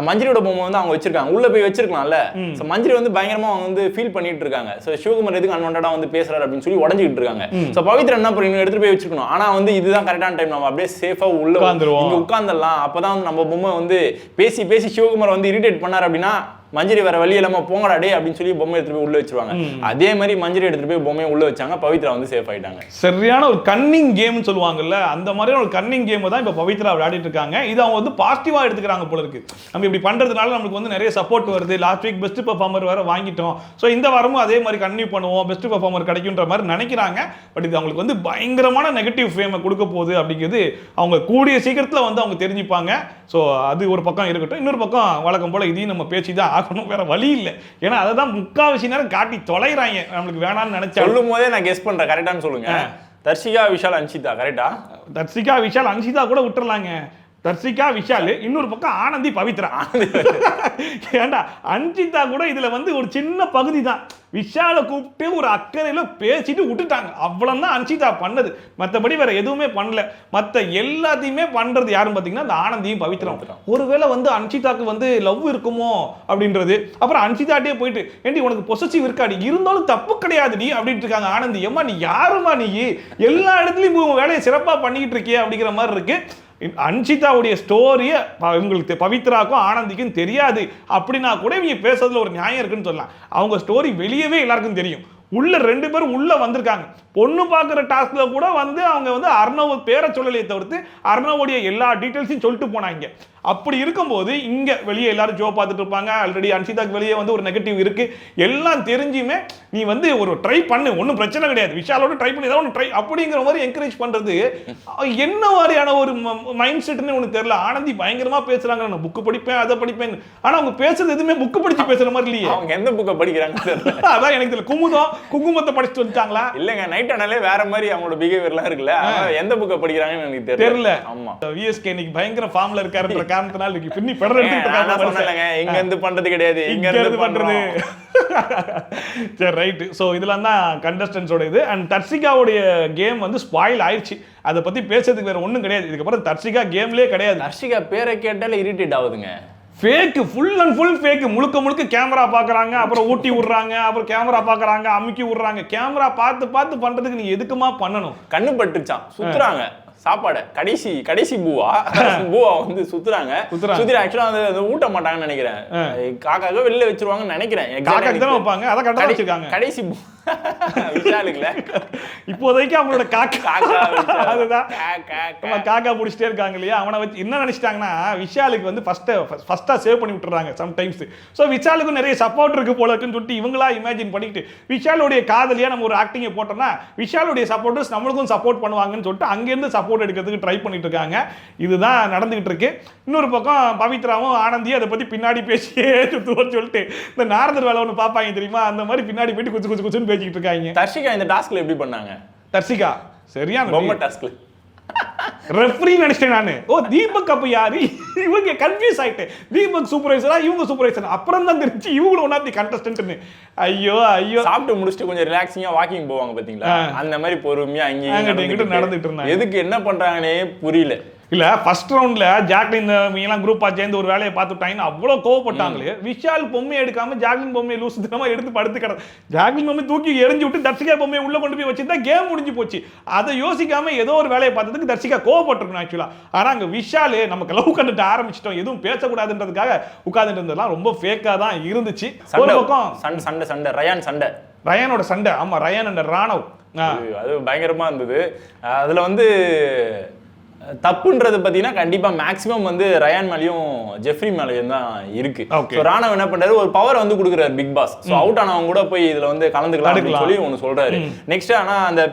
மஞ்சரியோட பொம்மை வந்து அவங்க வச்சிருக்காங்க, உள்ள போய் வச்சிருக்கலாம்ல. ஸோ மஞ்சரி வந்து பயங்கரமா அவங்க வந்து ஃபீல் பண்ணிட்டு இருக்காங்க. ஸோ சிவகுமார் எதுக்கு அன்வான்டா வந்து பேசுறாரு அப்படின்னு சொல்லி உடஞ்சிட்டு இருக்காங்க. ஸோ பவித்ரா என்ன பண்ணி எடுத்துட்டு போய் வச்சிருக்கணும். ஆனா வந்து இதுதான் கரெக்டான டைம், நம்ம அப்படியே சேஃபா உள்ள இங்க உட்கார்ந்துடலாம். அப்பதான் வந்து நம்ம பொம்மை வந்து பேசி பேசி சிவகுமார் வந்து இரிட்டேட் பண்ணாரு அப்படின்னா மஞ்சரி வேற வழி இல்லாம போங்கடா டே அப்படின்னு சொல்லி பொம்மை எடுத்துட்டு போய் உள்ள வச்சிருவாங்க. அதே மாதிரி மஞ்சரி எடுத்துட்டு போய் பொம்மையை உள்ள வச்சாங்க, பவித்ரா வந்து சேஃப் ஆயிட்டாங்க. சரியான ஒரு கன்னிங் கேம் சொல்லுவாங்கல்ல, அந்த மாதிரியான ஒரு கன்னிங் கேம் தான் இப்ப பவித்ரா விளையாடிட்டு இருக்காங்க. இது அவங்க வந்து பாசிட்டிவா எடுத்துக்கிறாங்க போல இருக்கு. நம்ம இப்படி பண்றதுனால நமக்கு வந்து நிறைய சப்போர்ட் வருது. லாஸ்ட் வீக் பெஸ்ட் பெர்ஃபார்மர் வேற வாங்கிட்டோம், ஸோ இந்த வாரமும் அதே மாதிரி கன்டினியூ பண்ணுவோம், பெஸ்ட் பெர்ஃபார்மர் கிடைக்குன்ற மாதிரி நினைக்கிறாங்க. பட் இது அவங்களுக்கு வந்து பயங்கரமான நெகட்டிவ் ஃபேமை கொடுக்க போகுது அப்படிங்கிறது அவங்க கூடிய சீக்கிரத்தில் வந்து அவங்க தெரிஞ்சுப்பாங்க. ஸோ அது ஒரு பக்கம் இருக்கட்டும். இன்னொரு பக்கம் வழக்கம் போல இதையும் நம்ம பேச்சு தான் ஆகணும், வேற வழி இல்லை. ஏன்னா அதை தான் முக்காவாசி நேரம் காட்டி தொலைறாங்க நம்மளுக்கு வேணாம்னு நினைச்சா. சொல்லும் போதே நான் கெஸ் பண்றேன், கரெக்டான்னு சொல்லுங்க. தர்ஷிகா விஷால் அன்ஷிதா கரெக்டா? தர்ஷிகா விஷால் அன்ஷிதா கூட விட்டுறலாங்க. தர்ஷிகா விஷால், இன்னொரு பக்கம் ஆனந்தி பவித்ரா. ஏண்டா அன்ஷிதா கூட இதுல வந்து ஒரு சின்ன பகுதி தான். விஷாலை கூப்பிட்டு ஒரு அக்கறையில பேசிட்டு விட்டுட்டாங்க, அவ்வளவுதான் அன்ஷிதா பண்ணது. மற்றபடி வேற எதுவுமே பண்ணல. மற்ற எல்லாத்தையுமே பண்றது யாரும் பாத்தீங்கன்னா இந்த ஆனந்தியும் பவித்ரா. ஒருவேளை வந்து அன்ஷிதாக்கு வந்து லவ் இருக்குமோ அப்படின்றது. அப்புறம் அன்ஷிதாட்டே போயிட்டு ஏண்டி உனக்கு பொசசிவ் இருக்காடி, இருந்தாலும் தப்பு கிடையாதுடி அப்படின்ட்டு இருக்காங்க ஆனந்தி. ஏமா நீ யாருமா, நீ எல்லா இடத்துலயும் வேலையை சிறப்பா பண்ணிக்கிட்டு இருக்கிய அப்படிங்கிற மாதிரி இருக்கு. அன்ஷிதாவுடைய ஸ்டோரியை இவங்களுக்கு பவித்ராக்கும் ஆனந்திக்கும் தெரியாது அப்படின்னா கூட இவங்க பேசுறதுல ஒரு நியாயம் இருக்குன்னு சொல்லலாம். அவங்க ஸ்டோரி வெளியவே எல்லாருக்கும் தெரியும். உள்ள 2 பேரும் உள்ள வந்திருக்காங்க. பொண்ணு பார்க்குற டாஸ்க்ல கூட வந்து அவங்க வந்து அர்ணவ் பேரை சொல்லலையே தவிர்த்து அர்ணவோடைய எல்லா டீட்டெயில்ஸையும் சொல்லிட்டு போனாங்க. அப்படி இருக்கும்போது இங்க வெளியே எல்லாரும் ஜோ பார்த்துட்டு இருப்பாங்க. ஆல்ரெடி அன்ஷிதாக்கு வெளியே வந்து ஒரு நெகட்டிவ் இருக்கு, எல்லாம் தெரிஞ்சுமே நீ வந்து ஒரு ட்ரை பண்ணு, ஒன்றும் பிரச்சனை கிடையாது, விஷாலோட ட்ரை பண்ணி ஏதாவது ஒன்று ட்ரை அப்படிங்கிற மாதிரி என்கரேஜ் பண்றது என்ன மாதிரியான ஒரு மைண்ட் செட்னு ஒன்று தெரியல. ஆனந்தி பயங்கரமா பேசுறாங்க, நான் புக்கு படிப்பேன் அதை படிப்பேன், ஆனா அவங்க பேசுறது எதுவுமே புக்கு படிச்சு பேசுற மாதிரி இல்லையே. அவங்க எந்த புக்கை படிக்கிறாங்க அதான் எனக்கு தெரியல. குங்குமத்தை படிச்சுட்டு வந்துட்டாங்களா இல்லங்க, நைட் ஆனாலே வேற மாதிரி அவங்களோட பிஹேவியர்லாம் இருக்குல்ல, எந்த புக்கை படிக்கிறாங்கன்னு எனக்கு தெரியல. ஆமா, விஎஸ்கே இன்னைக்கு பயங்கர ஃபார்ம்ல இருக்காருன்ற காரணத்தினால பின்னி பெடர் எடுத்துட்டாங்க. இங்க இருந்து பண்றது கிடையாது, இங்க இருந்து பண்றது. சரி ரைட். சோ இதெல்லாம் தான் கண்டஸ்டன்ஸோட இது. அண்ட் தர்ஷிகாவுடைய கேம் வந்து ஸ்பாயில் ஆயிடுச்சு. அதை பத்தி பேசுறதுக்கு வேற ஒண்ணும் கிடையாது. இதுக்கப்புறம் தர்ஷிகா கேம்லயே கிடையாது. தர்ஷிகா பேரை கேட்டாலே இரிட்டேட் ஆகுதுங்க. Fake, full and full fake. முழுக்க முழுக்க கேமரா பார்க்குறாங்க, அப்புறம் ஊட்டி விடுறாங்க, அப்புறம் கேமரா பார்க்குறாங்க, அமுக்கி விடுறாங்க. கேமரா பார்த்து பார்த்து பண்றதுக்கு நீ எதுக்குமா பண்ணணும்? கண்ணு பட்டுச்சான், சுத்துறாங்க சாப்பாடு. கடைசி பூவா வந்து சுத்துறாங்க. சுத்தி ஆக்சுவலா வந்து ஊட்ட மாட்டாங்கன்னு நினைக்கிறேன். காக்காக வெளில வச்சிருவாங்கன்னு நினைக்கிறேன். காக்காக்கு தானே வைப்பாங்க, அதை கரெக்டா வச்சிருக்காங்க. கடைசி விஷாலுக்குல இப்போதைக்கு அவங்களோட காக்கா அதுதான் காக்கா பிடிச்சிட்டே இருக்காங்க இல்லையா. அவனை வச்சு என்ன நினைச்சிட்டாங்கன்னா விஷாலுக்கு வந்து ஃபர்ஸ்டா சேவ் பண்ணி விட்டுறாங்க சம்டைம்ஸ். ஸோ விஷாலுக்கும் நிறைய சப்போர்ட் இருக்கு போல இருக்குன்னு சொல்லிட்டு இவங்களா இமேஜின் பண்ணிக்கிட்டு விஷாலுடைய காதலியா நம்ம ஒரு ஆக்டிங்கை போட்டோம்னா விஷாலுடைய சப்போர்ட்டர்ஸ் நம்மளுக்கும் சப்போர்ட் பண்ணுவாங்கன்னு சொல்லிட்டு அங்கேருந்து சப்போர்ட் எடுக்கிறதுக்கு ட்ரை பண்ணிட்டு இருக்காங்க. இதுதான் நடந்துகிட்டு இருக்கு. இன்னொரு பக்கம் பவித்ராவும் ஆனந்தியும் அதை பத்தி பின்னாடி பேசியே சொல்லிட்டு இந்த நாரதர் வேலை ஒன்று பார்ப்பாங்க தெரியுமா, அந்த மாதிரி பின்னாடி போயிட்டு குச்சு குச்சு குச்சுன்னு பேசிக்கிட்டு இருக்காங்க. தர்ஷிகா இந்த டாஸ்க்ல எப்படி பண்ணாங்க? தர்ஷிகா சரியான பொம்மை டாஸ்க்ல ரெஃப்ரி நினைச்சிட்டேன் நானு. ஓ தீபக் அப்ப யாரு, இவங்க கன்ஃபியூஸ் ஆயிட்டேன். தீபக் சூப்பர்வைசரா இவங்க சூப்பர்வைசர், அப்புறம் தான் தெரிஞ்சு இவங்களும் ஒன் ஆஃப் தி கண்டஸ்டன்ட்னு. ஐயோ சாப்பிட்டு முடிச்சுட்டு கொஞ்சம் ரிலாக்ஸிங்கா வாக்கிங் போவாங்க பாத்தீங்களா, அந்த மாதிரி பொறுமையா அங்கேயும் நடந்துட்டு இருந்தாங்க. எதுக்கு என்ன பண்றாங்கன்னே புரியல. இல்ல ஃபர்ஸ்ட் ரவுண்ட்ல ஜாக்லின் எல்லாம் குரூப்பா சேர்ந்து ஒரு வேலையை பார்த்துட்டாங்கன்னு அவ்வளவு கோவப்பட்டாங்களே. விஷால் பொம்மையை எடுக்காம ஜாக்லின் பொம்மையை லூஸ் தினமா எடுத்து படுத்து கிடந்து ஜாக்லின் பொம்மை தூக்கி எரிஞ்சு விட்டு தர்ஷிகா பொம்மையை உள்ள கொண்டு போய் வச்சிருந்தா கேம் முடிஞ்சு போச்சு. அதை யோசிக்காம ஏதோ ஒரு வேலையை பார்த்ததுக்கு தர்ஷிகா கோவப்பட்டிருக்கணும் ஆக்சுவலா. ஆனா அங்க விஷால் நமக்கு லவ் கண்டுட்டு ஆரம்பிச்சிட்டோம், எதுவும் பேசக்கூடாதுன்றதுக்காக உட்கார்ந்துட்டு இருந்ததெல்லாம் ரொம்ப ஃபேக்கா தான் இருந்துச்சு. ஒரு பக்கம் சண்டை ரயானோட சண்டை. ஆமா, ரயான் அண்ட் ராணவ் அது பயங்கரமா இருந்தது. அதுல வந்து தப்புன்றது பார்த்தீங்கன்னா கண்டிப்பா மேக்ஸிமம் வந்து ரயான் மேலேயும் ஜெஃப்ரி மேலேயும் தான் இருக்கு. ராணவ் என்ன பண்றாரு, ஒரு பவர் வந்து கொடுக்குறாரு பிக் பாஸ். ஸோ அவுட் ஆனவங்க கூட போய் இதுல வந்து கலந்துக்கலாம் சொல்லி ஒன்று சொல்றாரு. நெக்ஸ்ட் ஆனா அந்த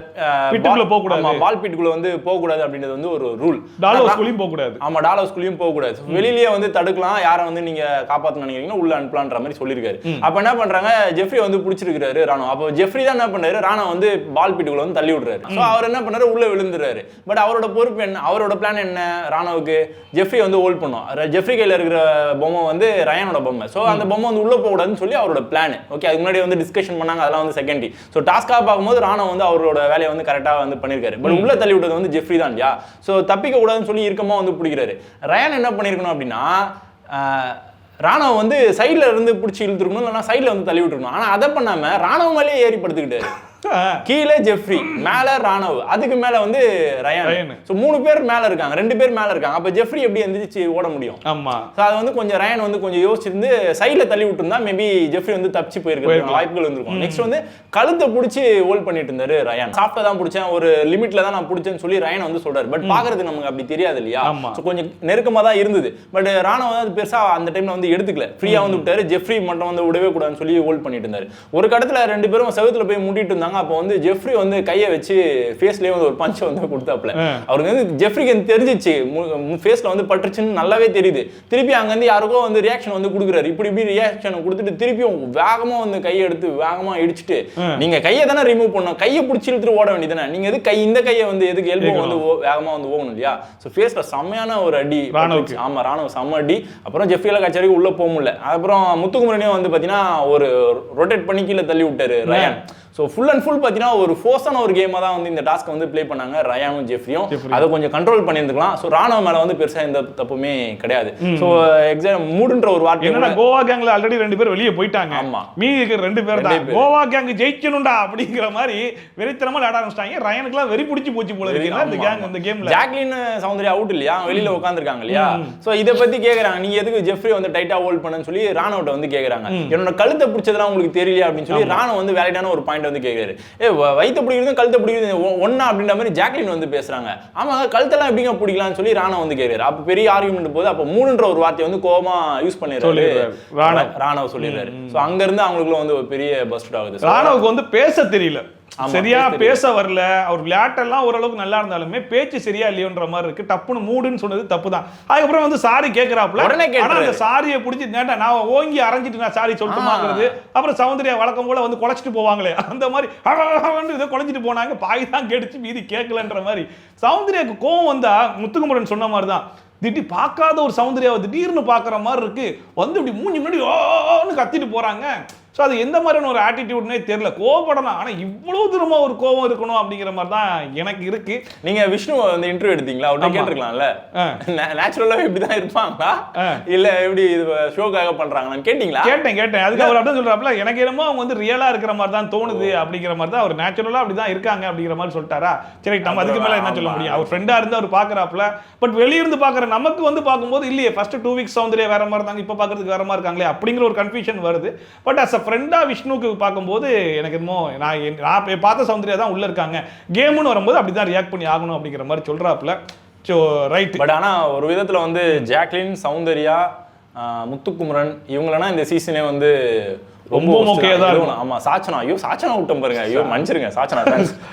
பால் பிட்டுக்குள்ள வந்து போகக்கூடாது அப்படின்றது வந்து ஒரு ரூல். டாலோஸ்குள்ளேயும் போகக்கூடாது. ஆமா, டாலோஸ்குள்ளேயும் போகக்கூடாது. வெளியிலேயே வந்து தடுக்கலாம், யாரை வந்து நீங்க காப்பாற்ற நினைக்கிறீங்கன்னா உள்ள அனுப்பலான்ற மாதிரி சொல்லியிருக்காரு. அப்ப என்ன பண்றாங்க, ஜெஃப்ரி வந்து பிடிச்சிருக்காரு ராணவ். அப்போ ஜெஃப்ரி தான் என்ன பண்ணாரு, ராணவ் வந்து பால் பிட்டுக்குள்ள வந்து தள்ளி விடுறாரு. ஸோ அவர் என்ன பண்ணாரு, உள்ள விழுந்துறாரு. பட் அவரோட பொறுப்பு என்ன, அவர் அவரோட பிளான் என்ன ராணவுக்கு ஜெஃப்ரி வந்து ஹோல்ட் பண்ணும். ஜெஃப்ரி கையில் இருக்கிற பொம்மை வந்து ரயானோட பொம்மை. ஸோ அந்த பொம்மை வந்து உள்ள போகக்கூடாதுன்னு சொல்லி அவரோட பிளான். ஓகே, அதுக்கு முன்னாடி வந்து டிஸ்கஷன் பண்ணாங்க, அதெல்லாம் வந்து செகண்டரி. ஸோ டாஸ்காக பார்க்கும்போது ராணவ் வந்து அவரோட வேலையை வந்து கரெக்டாக வந்து பண்ணியிருக்காரு. பட் உள்ள தள்ளி விட்டது வந்து ஜெஃப்ரி தான் இல்லையா? ஸோ தப்பிக்க கூடாதுன்னு சொல்லி இருக்கமா வந்து பிடிக்கிறாரு. ரயான் என்ன பண்ணியிருக்கணும் அப்படின்னா ராணவ் வந்து சைடில் இருந்து பிடிச்சி இழுத்துருக்கணும், இல்லைன்னா சைடில் வந்து தள்ளி விட்டுருக்கணும். ஆனால் அதை பண்ணாமல் ராணவ் மேலேயே ஏறி படுத்துக்கிட்டாரு. கீழே ஜெஃப்ரி, மேல ராணவ், அதுக்கு மேல வந்து ரயான். சோ 3 பேர் மேல இருக்காங்க, 2 பேர் மேல இருக்காங்க. அப்ப ஜெஃப்ரி எப்படி எந்திரிச்சு ஓட முடியும்? ஆமா. சோ அது வந்து கொஞ்சம் ரயான் வந்து கொஞ்சம் யோசிச்சிருந்து சைடுல தள்ளி விட்டுருந்தா மேபி ஜெஃப்ரி வந்து தப்பிச்சு போயிருக்க வாய்ப்புகள் இருந்திருக்கும். நெக்ஸ்ட் வந்து கழுத்தை பிடிச்சி ஹோல்ட் பண்ணிட்டு இருந்தாரு ரயான். சாஃப்டா தான் பிடிச்சேன், ஒரு லிமிட்ல தான் நான் பிடிச்சேன்னு சொல்லி ரயான் வந்து சொல்றாரு. பட் பாக்குறதுக்கு நமக்கு அப்படி தெரியாது இல்லையா? சோ கொஞ்சம் நெருக்கமா தான் இருந்தது. பட் ராணவ் வந்து பெருசா அந்த டைம்ல வந்து எடுத்துக்கல, ஃப்ரீயா வந்து விட்டாரு. ஜெஃப்ரி மட்டும் வந்து விடவே கூடாதுன்னு சொல்லி ஹோல்ட் பண்ணிட்டு இருந்தாரு. ஒரு கடத்துல 2 பேரும் செவுத்துல போய் முட்டிட்டு இருந்தாங்க. அப்போ வந்து ஜெஃப்ரி வந்து கையை வச்சு ஃபேஸ்லயே வந்து ஒரு பஞ்ச் வந்து கொடுத்தாப்ல. அவருக்கு வந்து ஜெஃப்ரிக்கு தெரிஞ்சிச்சு, ஃபேஸ்ல வந்து பட்டுச்சுன்னு நல்லாவே தெரியுது. திருப்பி அங்க இருந்து யாருக்கோ வந்து ரியாக்ஷன் வந்து கொடுக்குறாரு. இப்படி ரியாக்ஷன் கொடுத்துட்டு திருப்பியும் வேகமா வந்து கையை எடுத்து வேகமா இடிச்சுட்டு, நீங்க கையை தானே ரிமூவ் பண்ணணும், கையை பிடிச்சி இழுத்துட்டு ஓட வேண்டியதானே, நீங்க எது கை இந்த கையை வந்து எதுக்கு எல்போ வந்து வேகமா வந்து ஓகணும் இல்லையா? ஸோ ஃபேஸ்ல செம்மையான ஒரு அடி ராணவுக்கு. ஆமா, ராணவ் செம்ம அடி. அப்புறம் ஜெஃப்ரியால கச்சேரிக்கு உள்ள போக முடியல. அப்புறம் முத்துக்குமரனையும் வந்து பாத்தீங்கன்னா ஒரு ரொட்டேட் பண்ணி கீழே தள்ளி விட்டாரு Rayan. So full and full பார்த்தீங்கன்னா ஒரு ஃபோர்ஸான ஒரு கேமாக தான் வந்து இந்த டாஸ்க் வந்து ப்ளே பண்ணாங்க ரயானும் ஜெஃப்ரியும். அதை கொஞ்சம் கண்ட்ரோல் பண்ணியிருந்துக்கலாம். ஸோ ராணுவ மேலே வந்து பெருசாக எந்த தப்புமே கிடையாது. ஸோ எக்ஸாம் மூடுன்ற ஒரு வார்த்தை என்னன்னா, கோவா கேங்ல ஆல்ரெடி 2 பேர் வெளியே போயிட்டாங்க. ஆமா, மீதி இருக்கிற 2 பேர் தான் கோவா கேங் ஜெயிக்கணும்டா அப்படிங்கிற மாதிரி வெறித்தனமா விளையாட ஆரம்பிச்சிட்டாங்க. ரயானுக்குலாம் வெறி பிடிச்சி போச்சு போல இருக்கு இந்த கேங். இந்த கேம்ல ஜாக்லின் சௌந்தர்யா அவுட் இல்லையா, வெளியில உட்காந்துருக்காங்க இல்லையா? ஸோ இதை பத்தி கேட்கறாங்க, நீ எதுக்கு ஜெஃப்ரி வந்து டைட்டா ஹோல்ட் பண்ணுன்னு சொல்லி ராணுவட்ட வந்து கேட்கறாங்க. என்னோட கழுத்தை பிடிச்சதெல்லாம் உங்களுக்கு தெரியலையா அப்படின்னு சொல்லி ராணுவ வந்து வேலைடான ஒரு பாயிண்ட் வந்து கேட்கிறாரு. வயிற்று பிடிக்கிறது கழுத்தை பிடிக்கிறது ஒன்னா அப்படின்ற மாதிரி ஜாக்லின் வந்து பேசுறாங்க. ஆமா, கழுத்தெல்லாம் எப்படிங்க பிடிக்கலாம்னு சொல்லி ராணவ் வந்து கேட்கிறாரு. அப்ப பெரிய ஆர்குமெண்ட் போது அப்ப மூணுன்ற ஒரு வார்த்தையை வந்து கோபமா யூஸ் பண்ணிடுறாரு ராணவ் சொல்லிடுறாரு. சோ அங்க இருந்து அவங்களுக்குள்ள வந்து ஒரு பெரிய பஸ்ட் ஆகுது. ராணவுக்கு வந்து பேச தெரியல, சரியா பேச வரல. அவர் விளையாட்டெல்லாம் ஓரளவுக்கு நல்லா இருந்தாலுமே பேச்சு சரியா இல்லையோன்ற மாதிரி இருக்கு. டப்புன்னு மூடுன்னு சொன்னது தப்பு தான். அதுக்கப்புறம் வந்து சாரி கேட்கிறாப்ல. ஆனா அந்த சாரியை பிடிச்சி நான் ஓங்கி அரைஞ்சிட்டு நான் சாரி சொல்லிட்டுமாங்கிறது. அப்புறம் சௌந்தர்யா வழக்கம் போல வந்து குலைச்சிட்டு போவாங்களே அந்த மாதிரி இதை குலைச்சிட்டு போனாங்க. பாய் தான் கேட்டுச்சு, மீதி கேட்கலன்ற மாதிரி. சௌந்தர்யாவுக்கு கோவம் வந்தா முத்துக்குமரன் சொன்ன மாதிரி தான், திடீர் பார்க்காத ஒரு சௌந்தர்யாவை திடீர்னு பார்க்குற மாதிரி இருக்கு. வந்து இப்படி மூஞ்சி முன்னாடி ஓன்னு கத்திட்டு போறாங்க. ஸோ அது எந்த மாதிரியான ஒரு ஆட்டிடியூட்னே தெரியல. கோவப்படலாம், ஆனால் இவ்வளோ தூரமா ஒரு கோவம் இருக்கணும் அப்படிங்கிற மாதிரி தான் எனக்கு இருக்கு. நீங்க விஷ்ணு வந்து இன்டர்வியூ எடுத்தீங்களா? அவர்கிட்ட கேட்டிருக்கலாம்ல, நேச்சுரலாவே இப்படிதான் இருப்பாங்களா இல்ல எப்படி இது ஷோக்காக பண்றாங்களான்னு கேட்டீங்களா? கேட்டேன். அதுக்கு அவர் அப்படின்னு சொல்றாப்ல, எனக்கு என்னமோ அவங்க வந்து ரியலா இருக்கிற மாதிரி தான் தோணுது அப்படிங்கிற மாதிரி தான், அவர் நேச்சுரலா அப்படிதான் இருக்காங்க அப்படிங்கிற மாதிரி சொல்லிட்டாரா. சரி, நம்ம அதுக்கு மேல என்ன சொல்ல முடியும்? அவர் ஃப்ரெண்டா இருந்து அவர் பாக்குறாப்ல. பட் வெளியிருந்து பாக்குற நமக்கு வந்து பார்க்கும்போது இல்லையே, ஃபர்ஸ்ட் 2 வீக்ஸ் சௌந்தர்யா வேற மாதிரி இருந்தாங்க, இப்ப பாக்குறதுக்கு வேற மாதிரி இருக்காங்களே அப்படிங்கிற ஒரு கன்ஃபியூஷன் வருது. பட் அஸ் ஃப்ரெண்டா விஷ்ணுக்கு பார்க்கும்போது எனக்கு என்னமோ நான் பார்த்த சௌந்தர்யா தான் உள்ள இருக்காங்க, கேம்னு வரும்போது அப்படிதான் ரியாக்ட் பண்ணி ஆகணும் அப்படிங்கிற மாதிரி சொல்றாப்ல. So right. பட் ஆனா ஒரு விதத்துல வந்து ஜாக்லின், சௌந்தர்யா, முத்துக்குமரன் இவங்களனா இந்த சீசனே வந்து ரொம்ப மோக்கையா தான் இருக்கும். ஆமா, சாச்சனா, ஐயோ சாச்சனா விட்டோம் பாருங்க, ஐயோ மன்னிச்சிருங்க சாச்சனா.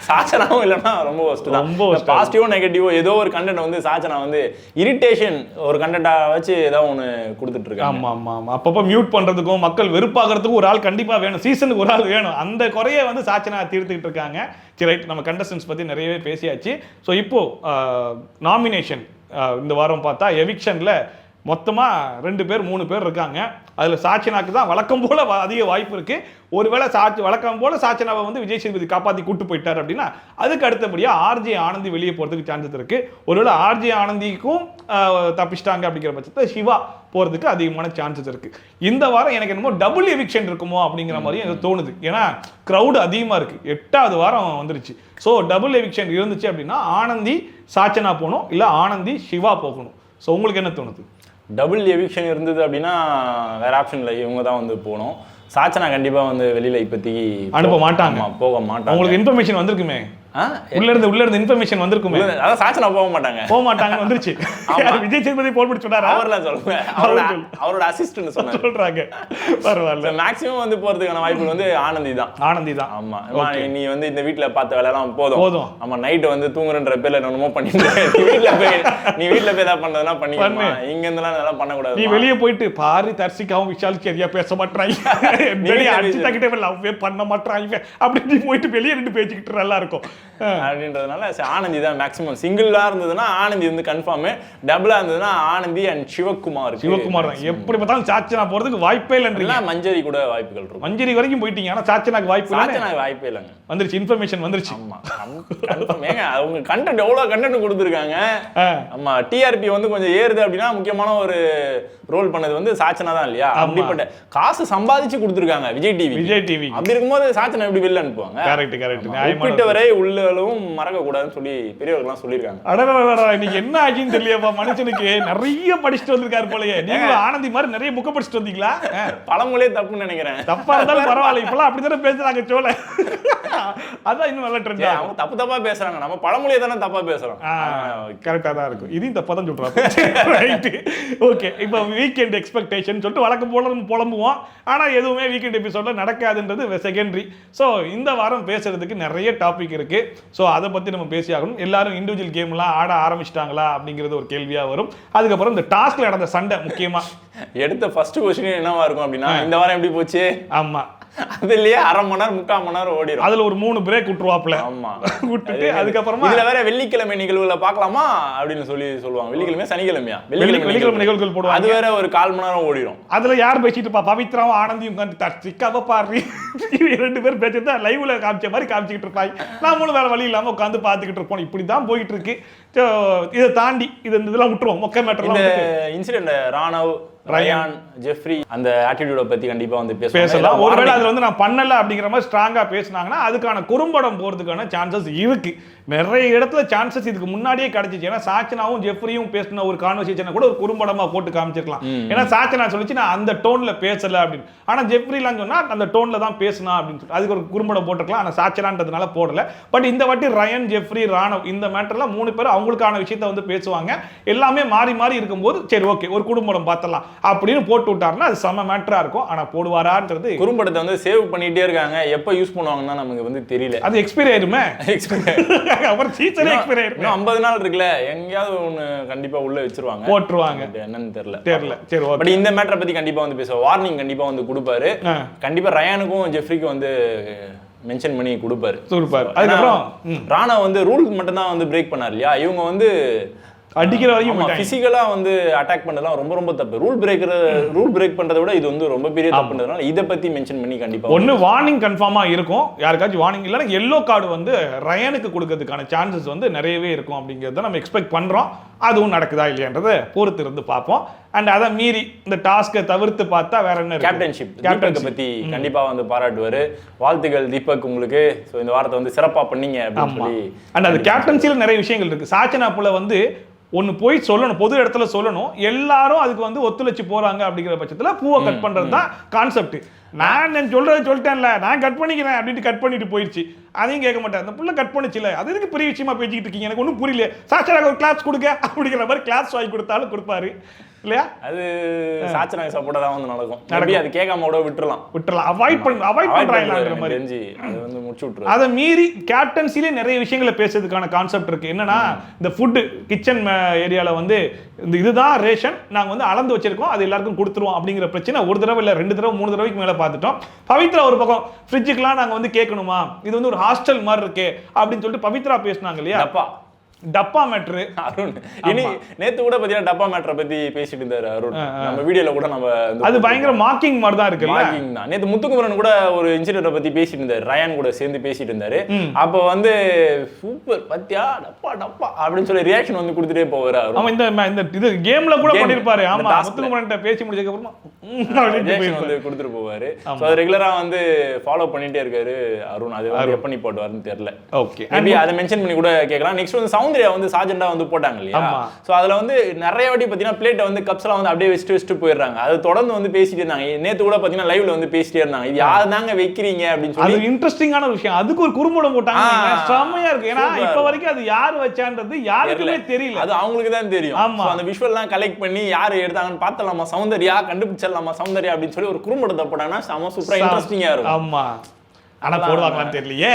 சாச்சனாவும் இல்லைன்னா ரொம்ப ஒஸ்ட் தான். பாசிட்டிவோ நெகட்டிவோ ஏதோ ஒரு கண்டென்ட் வந்து சாச்சனா வந்து இரிட்டேஷன் ஒரு கண்டென்ட்டா வச்சு ஏதாவது ஒன்று கொடுத்துட்டு இருக்காங்க. ஆமா. அப்பப்போ மியூட் பண்றதுக்கும் மக்கள் வெறுப்பாகிறதுக்கும் ஒரு ஆள் கண்டிப்பா வேணும், சீசனுக்கு ஒரு ஆள் வேணும். அந்த குறைய வந்து சாச்சனா தீர்த்துக்கிட்டு இருக்காங்க. சரி ரைட், நம்ம கண்டஸ்டன்ஸ் பத்தி நிறையவே பேசியாச்சு. ஸோ இப்போ நாமினேஷன் இந்த வாரம் பார்த்தா எவிக்ஷன்ல மொத்தமாக 2 பேர் 3 பேர் இருக்காங்க. அதில் சாச்சனாக்கு தான் வழக்கம் போல் அதிக வாய்ப்பு இருக்குது. ஒருவேளை வழக்கம் போல் சாச்சனாவை வந்து விஜய் சேதுபதி காப்பாற்றி கூட்டு போயிட்டார் அப்படின்னா அதுக்கு அடுத்தபடியாக ஆர்ஜே ஆனந்தி வெளியே போகிறதுக்கு சான்சஸ் இருக்குது. ஒருவேளை ஆர்ஜே ஆனந்திக்கும் தப்பிச்சிட்டாங்க அப்படிங்கிற பட்சத்தில் சிவா போகிறதுக்கு அதிகமான சான்சஸ் இருக்குது. இந்த வாரம் எனக்கு என்னமோ டபுள் எவிக்ஷன் இருக்குமோ அப்படிங்கிற மாதிரியும் எனக்கு தோணுது. ஏன்னா க்ரௌடு அதிகமாக இருக்குது, 8வது வாரம் வந்துருச்சு. ஸோ டபுள் எவிக்ஷன் இருந்துச்சு அப்படின்னா ஆனந்தி சாச்சனா போகணும், இல்லை ஆனந்தி சிவா போகணும். ஸோ உங்களுக்கு என்ன தோணுது? டபுள் எவிக்ஷன் இருந்தது அப்படின்னா வேற ஆப்ஷன் இல்லை, இவங்க தான் வந்து போகணும். சாச்சனா கண்டிப்பா வந்து வெளியில இப்போதைக்கு அனுப்ப மாட்டாங்க, போக மாட்டாங்க. உங்களுக்கு இன்ஃபர்மேஷன் வந்திருக்குமே, உள்ள இருந்து இன்ஃபர்மேஷன் வந்திருக்குமே. அதான் சாச்சனா போக மாட்டாங்க வந்துருச்சு. விஜய் சேதுபதி போன் பண்ணி சொன்னாரா? அவர்லாம் சொல்லுங்க, அவரோட அசிஸ்டன்ட் சொல்றாங்க. பரவாயில்ல, மேக்ஸிமம் வந்து போறதுக்கான வாய்ப்பு வந்து ஆனந்தி தான். ஆமா, நீ வந்து இந்த வீட்ல பார்த்த வேலைலாம் போதும். ஆமா, நைட் வந்து தூங்குறன்ற பேர்ல என்னமோ பண்ணிட்டு நீ வீட்ல போய் ஏதாவது பண்றதுனா பண்ணி, இங்க இருந்தெல்லாம் அதெல்லாம் பண்ணக்கூடாது. நீ வெளியே போயிட்டு பாரு, தர்சிகாவும் விஷால் சரியா பேச மாட்டாங்க, வெளியே அடிச்சுக்கிட்டே லவ்வே பண்ண மாட்டாங்க அப்படின்னு போயிட்டு வெளியே நின்று பேசிக்கிட்டு நல்லா இருக்கும். அப்படின்றதுனால ஆனந்தி தான் மேக்ஸிமம். சிங்கிளா இருந்ததுன்னா ஆனந்தி வந்து கன்ஃபார்ம், டபுளா இருந்ததுன்னா ஆனந்தி அண்ட் சிவகுமார் தான். எப்படி பார்த்தாலும் சாச்சனா போறதுக்கு வாய்ப்பே இல்லைன்றீங்க. மஞ்சரி கூட வாய்ப்புகள் இருக்கும். மஞ்சரி வரைக்கும் போயிட்டீங்க, ஆனா சாச்சனாக்கு வாய்ப்பே இல்லைங்க. வந்துருச்சு, இன்ஃபர்மேஷன் வந்துருச்சு. ஆமா கன்ஃபார்ம். ஏங்க அவங்க கண்டென்ட் எவ்வளவு கண்டென்ட் கொடுத்துருக்காங்க. ஆமா டிஆர்பி வந்து கொஞ்சம் ஏறுது அப்படின்னா முக்கியமான ஒரு ரோல் பண்ணது வந்து சாச்சனா தான் இல்லையா? அப்படிப்பட்ட காசு சம்பாதிச்சு கொடுத்துருக்காங்க விஜய் டிவி. அப்படி இருக்கும்போது சாச்சனா எப்படி வெளில அனுப்புவாங்க? கரெக்ட். வரை உள்ளவும் மறக்க கூடாதுன்னு சொல்லி பெரியவர்கள்லாம் சொல்லியிருக்காங்க. அடடா இன்னைக்கு என்ன ஆச்சுன்னு தெரியலையாப்பா மனுஷனுக்கு. நிறைய படிச்சுட்டு வந்திருக்காரு போலயே. நீங்க ஆனந்தி மாதிரி நிறைய புக்க படிச்சுட்டு வந்தீங்களா? பழமொழியே தப்புன்னு நினைக்கிறேன். தப்பா இருந்தாலும் பரவாயில்ல, இப்பெல்லாம் அப்படித்தானே பேசுறாங்க சோழ. அதான் இன்னும் நல்ல ட்ரெண்ட். அவங்க தப்பா பேசுறாங்க, நம்ம பழமொழியை தானே தப்பா பேசுறோம். கரெக்டா தான் இருக்கும். இதையும் தப்பா தான் சொல்றாங்க. Right, okay. இப்போ வீக்கெண்ட் எக்ஸ்பெக்டேஷன் சொல்லிட்டு வழக்கம் போல நம்ம புலம்புவோம். ஆனா எதுவுமே வீக்கெண்ட் எபிசோட்ல நடக்காதுன்றது செகண்டரி. ஸோ இந்த வாரம் பேசுறதுக்கு நிறைய டாபிக் இருக்கு. ஸோ அதை பத்தி நம்ம பேசி ஆகணும். எல்லாரும் இண்டிவிஜுவல் கேம்லாம் ஆட ஆரம்பிச்சிட்டாங்களா அப்படிங்கிறது ஒரு கேள்வியா வரும். அதுக்கப்புறம் இந்த டாஸ்க்ல நடந்த சண்டை முக்கியமா எடுத்த ஃபர்ஸ்ட் கொஸ்டின் என்னவா இருக்கும் அப்படின்னா, இந்த வாரம் எப்படி போச்சு? ஆமா, அதுலயே அரை மணி நேரம் 3/4 மணி நேரம் ஓடிடும். அதுல ஒரு 3 பிரேக் விட்டுருவாப்ல. ஆமா, விட்டுட்டு அதுக்கப்புறமா இதுல வேற வெள்ளிக்கிழமை நிகழ்வுல பார்க்கலாமா அப்படின்னு சொல்லுவாங்க. வெள்ளிக்கிழமை சனிக்கிழமையா வெள்ளிக்கிழமை நிகழ்வுகள் போடுவாங்க. அது வேற ஒரு 1/4 மணி நேரம் ஓடிடும். அதுல யார் பேசிட்டு பவித்ராவும் ஆனந்தியும் உட்காந்து பாரு 2 பேரும் பேசிட்டு லைவ்ல காமிச்ச மாதிரி காமிச்சிட்டு இருப்பாங்க. நாமளும் வேற வழி இல்லாம உட்காந்து பாத்துக்கிட்டு இருப்போம். இப்படிதான் போயிட்டு இருக்கு. இதை தாண்டி இதெல்லாம் விட்டுருவோம். மொக்க மேட்டர் இந்த இன்சிடென்ட் ராணவ், ரயான், ஜெஃப்ரி அந்த ஆட்டிடியூட பத்தி கண்டிப்பா வந்து பேசலாம். ஒருவேளை அதுல வந்து நான் பண்ணல அப்படிங்கிற மாதிரி ஸ்ட்ராங்கா பேசினாங்கன்னா அதுக்கான குறும்படம் போறதுக்கான சான்சஸ் இருக்கு. நிறைய இடத்துல சான்சஸ் இதுக்கு முன்னாடியே கிடைச்சிச்சு. ஏன்னா சாச்சனாவும் ஜெஃப்ரியும் பேசின ஒரு கான்வர்சேஷனை கூட ஒரு குறும்படமா போட்டு காமிச்சிருக்கலாம். ஏன்னா சாச்சனா சொல்லிச்சு நான் அந்த டோன்ல பேசல அப்படின்னு. ஆனா ஜெஃப்ரிலாம் சொன்னா அந்த டோன்ல தான் பேசினா அப்படின்னு சொல்லி அதுக்கு ஒரு குறும்படம் போட்டுருக்கலாம். ஆனா சாச்சனான்றதுனால போடல. பட் இந்த வாட்டி ரயன், ஜெஃப்ரி, ராணவ் இந்த மேட்டர்ல 3 பேர் அவங்களுக்கான விஷயத்த வந்து பேசுவாங்க. எல்லாமே மாறி மாறி இருக்கும்போது சரி ஓகே ஒரு குறும்படம் பார்த்தலாம் அப்படின்னு போட்டு விட்டாருன்னா அது செம மேட்டரா இருக்கும். ஆனா போடுவாரான்றது குறும்படத்தை வந்து சேவ் பண்ணிட்டே இருக்காங்க. எப்ப யூஸ் பண்ணுவாங்கன்னா நமக்கு வந்து தெரியல. அது எக்ஸ்பைரி ஆயிருமே. அப்புறம் சீசனே எக்ஸ்பைரி ஆயிரும். 50 நாள் இருக்குல்ல, எங்கயாவது ஒன்னு கண்டிப்பா உள்ள வச்சிருவாங்க, போட்டுருவாங்க. என்னன்னு தெரியல. சரி ஓகே. பட் இந்த மேட்டரை பத்தி கண்டிப்பா வந்து பேசுவோம். வார்னிங் கண்டிப்பா வந்து கொடுப்பாரு. கண்டிப்பா ரயானுக்கும் ஜெஃப்ரிக்கும் வந்து மென்ஷன் பண்ணி கொடுப்பாரு. அதுக்கப்புறம் ராணா வந்து ரூல் மட்டும் தான் வந்து பிரேக் பண்ணார் இல்லையா? இவங்க வந்து அடிக்கிற வரைக்கும் பிசிக்கலா வந்து அட்டாக் பண்ணதெல்லாம் ரொம்ப ரொம்ப தப்பு. ரூல் பிரேக் பண்றதை விட இது வந்து ரொம்ப பெரிய தப்புன்றதுனால இதை பத்தி மென்ஷன் பண்ணி கண்டிப்பா ஒன்னு வார்னிங் கன்ஃபார்மா இருக்கும். யாருக்காச்சும் வார்னிங் இல்லைன்னா எல்லோ கார்டு வந்து ரயானுக்கு கொடுக்கறதுக்கான சான்சஸ் வந்து நிறையவே இருக்கும் அப்படிங்கிறத நம்ம எக்ஸ்பெக்ட் பண்றோம். அதுவும் நடக்குதா இல்லையான்றதை பொறுத்து இருந்து பார்ப்போம். அண்ட் அதை மீறி இந்த டாஸ்கை தவிர்த்து பார்த்தா வேற என்ன? கேப்டன்ஷிப் பத்தி கண்டிப்பா வந்து பாராட்டுவாரு. வாழ்த்துக்கள் தீபக் உங்களுக்கு. ஸோ இந்த வாரத்தை வந்து சிறப்பா பண்ணீங்க அப்படின்னு சொல்லி. அண்ட் அது கேப்டன்சியில் நிறைய விஷயங்கள் இருக்கு. சாச்சனா போல வந்து ஒன்னு போய் சொல்லணும், பொது இடத்துல சொல்லணும், எல்லாரும் அதுக்கு வந்து ஒத்துழைச்சு போறாங்க அப்படிங்கிற பட்சத்துல பூவை கட் பண்றது தான் கான்செப்ட். நான் சொல்லிட்டேன்ல, நான் கட் பண்ணிக்கிறேன் அப்படின்ட்டு கட் பண்ணிட்டு போயிடுச்சு. அதையும் கேட்க மாட்டேன். அந்த புள்ள கட் பண்ணிச்சுல, அது எதுக்கு பெரிய விஷயமா பேசிக்கிட்டு இருக்கீங்க, எனக்கு ஒன்றும் புரியல, சாச்சனாக்கு ஒரு கிளாஸ் கொடுங்க அப்படிங்கிற மாதிரி கிளாஸ் வாங்கி கொடுத்தாலும் கொடுப்பாரு இல்லையா? அது சாச்சனாக்கு சப்போர்ட்டா தான் வந்து நடக்கும். அது கேட்காம கூட விட்டுறலாம். அவாய்ட் பண்றாங்கன்ற மாதிரி தெரிஞ்சு அது வந்து முடிச்சு விட்டுரும். அதை மீறி கேப்டன்சிலே நிறைய விஷயங்களை பேசுறதுக்கான கான்செப்ட் இருக்கு. என்னன்னா இந்த ஃபுட் கிச்சன் ஏரியால வந்து இந்த இதுதான் ரேஷன் நாங்க வந்து அளந்து வச்சிருக்கோம், அது எல்லாருக்கும் கொடுத்துருவோம் அப்படிங்கிற பிரச்சனை ஒரு தடவை இல்ல 2 தடவை 3 தடவைக்கு மேல பார்த்துட்டோம். பவித்ரா ஒரு பக்கம் ஃப்ரிட்ஜுக்குலாம் நாங்க வந்து கேட்கணுமா, இது வந்து ஒரு ஹாஸ்டல் மாதிரி இருக்கே அப்படின்னு சொல்லிட்டு பவித்ரா பேசினாங்க இல்லையா? டப்பா மேட்ரு. அருண் இனி நேத்து கூட பாத்தீங்கன்னா டப்பா மேட்டரை பத்தி பேசிட்டு இருந்தாரு அருண். நம்ம வீடியோல கூட நம்ம அது பயங்கர மார்க்கிங் மாதிரி தான் இருக்கு. மார்க்கிங் தான். நேத்து முத்துக்குமரன் கூட ஒரு இன்சிடென்ட் பத்தி பேசிட்டு இருந்தாரு, ரயான் கூட சேர்ந்து பேசிட்டு இருந்தாரு. அப்ப வந்து சூப்பர் பத்தியா டப்பா டப்பா அப்படின்னு சொல்லி ரியாக்ஷன் வந்து கொடுத்துட்டே போவாரு. அவன் இந்த இது கேம்ல கூட பண்ணிருப்பாரு. ஆமா, முத்துக்குமரன் பேசி முடிஞ்சதுக்கு அப்புறமா வந்து கொடுத்துட்டு போவாரு. சோ அது ரெகுலரா வந்து ஃபாலோ பண்ணிட்டே இருக்காரு அருண். அது வந்து எப்ப நீ போட்டுவாருன்னு தெரியல. ஓகே, மேபி அதை மென்ஷன் பண்ணி கூட கேட்கலாம். நெக்ஸ்ட் வந்து சௌந்தர்யா வந்து சார்ஜெண்டா வந்து போட்டாங்க இல்லையா? சோ அதுல வந்து நிறைய வாட்டி பாத்தீங்கன்னா பிளேட்டை வந்து கப்ஸ் எல்லாம் வந்து அப்படியே வச்சுட்டு போயிடுறாங்க. அது தொடர்ந்து வந்து பேசிட்டு இருந்தாங்க. நேத்து கூட பாத்தீங்கன்னா லைவ்ல வந்து பேசிட்டே இருந்தாங்க, இது யாரு தாங்க வைக்கிறீங்க அப்படின்னு சொல்லி. அது இன்ட்ரெஸ்டிங்கான விஷயம். அதுக்கு ஒரு குறும்படம் போட்டாங்க, செமையா இருக்கு. ஏன்னா இப்ப வரைக்கும் அது யாரு வச்சான்றது யாருக்குமே தெரியல, அது அவங்களுக்கு தான் தெரியும். அந்த விஷுவல் எல்லாம் கலெக்ட் பண்ணி யாரு எடுத்தாங்கன்னு பார்த்தலாமா, சௌந்தர்யா கண்டுபிடிச்சிடலாமா சௌந்தர்யா அப்படின்னு சொல்லி ஒரு குறும்படத்தை போட்டாங்கன்னா செம சூப்பரா இன்ட்ரெஸ்டிங்கா இருக்கும். ஆமா, ஆனா போடுவாங்களான்னு தெரியலையே.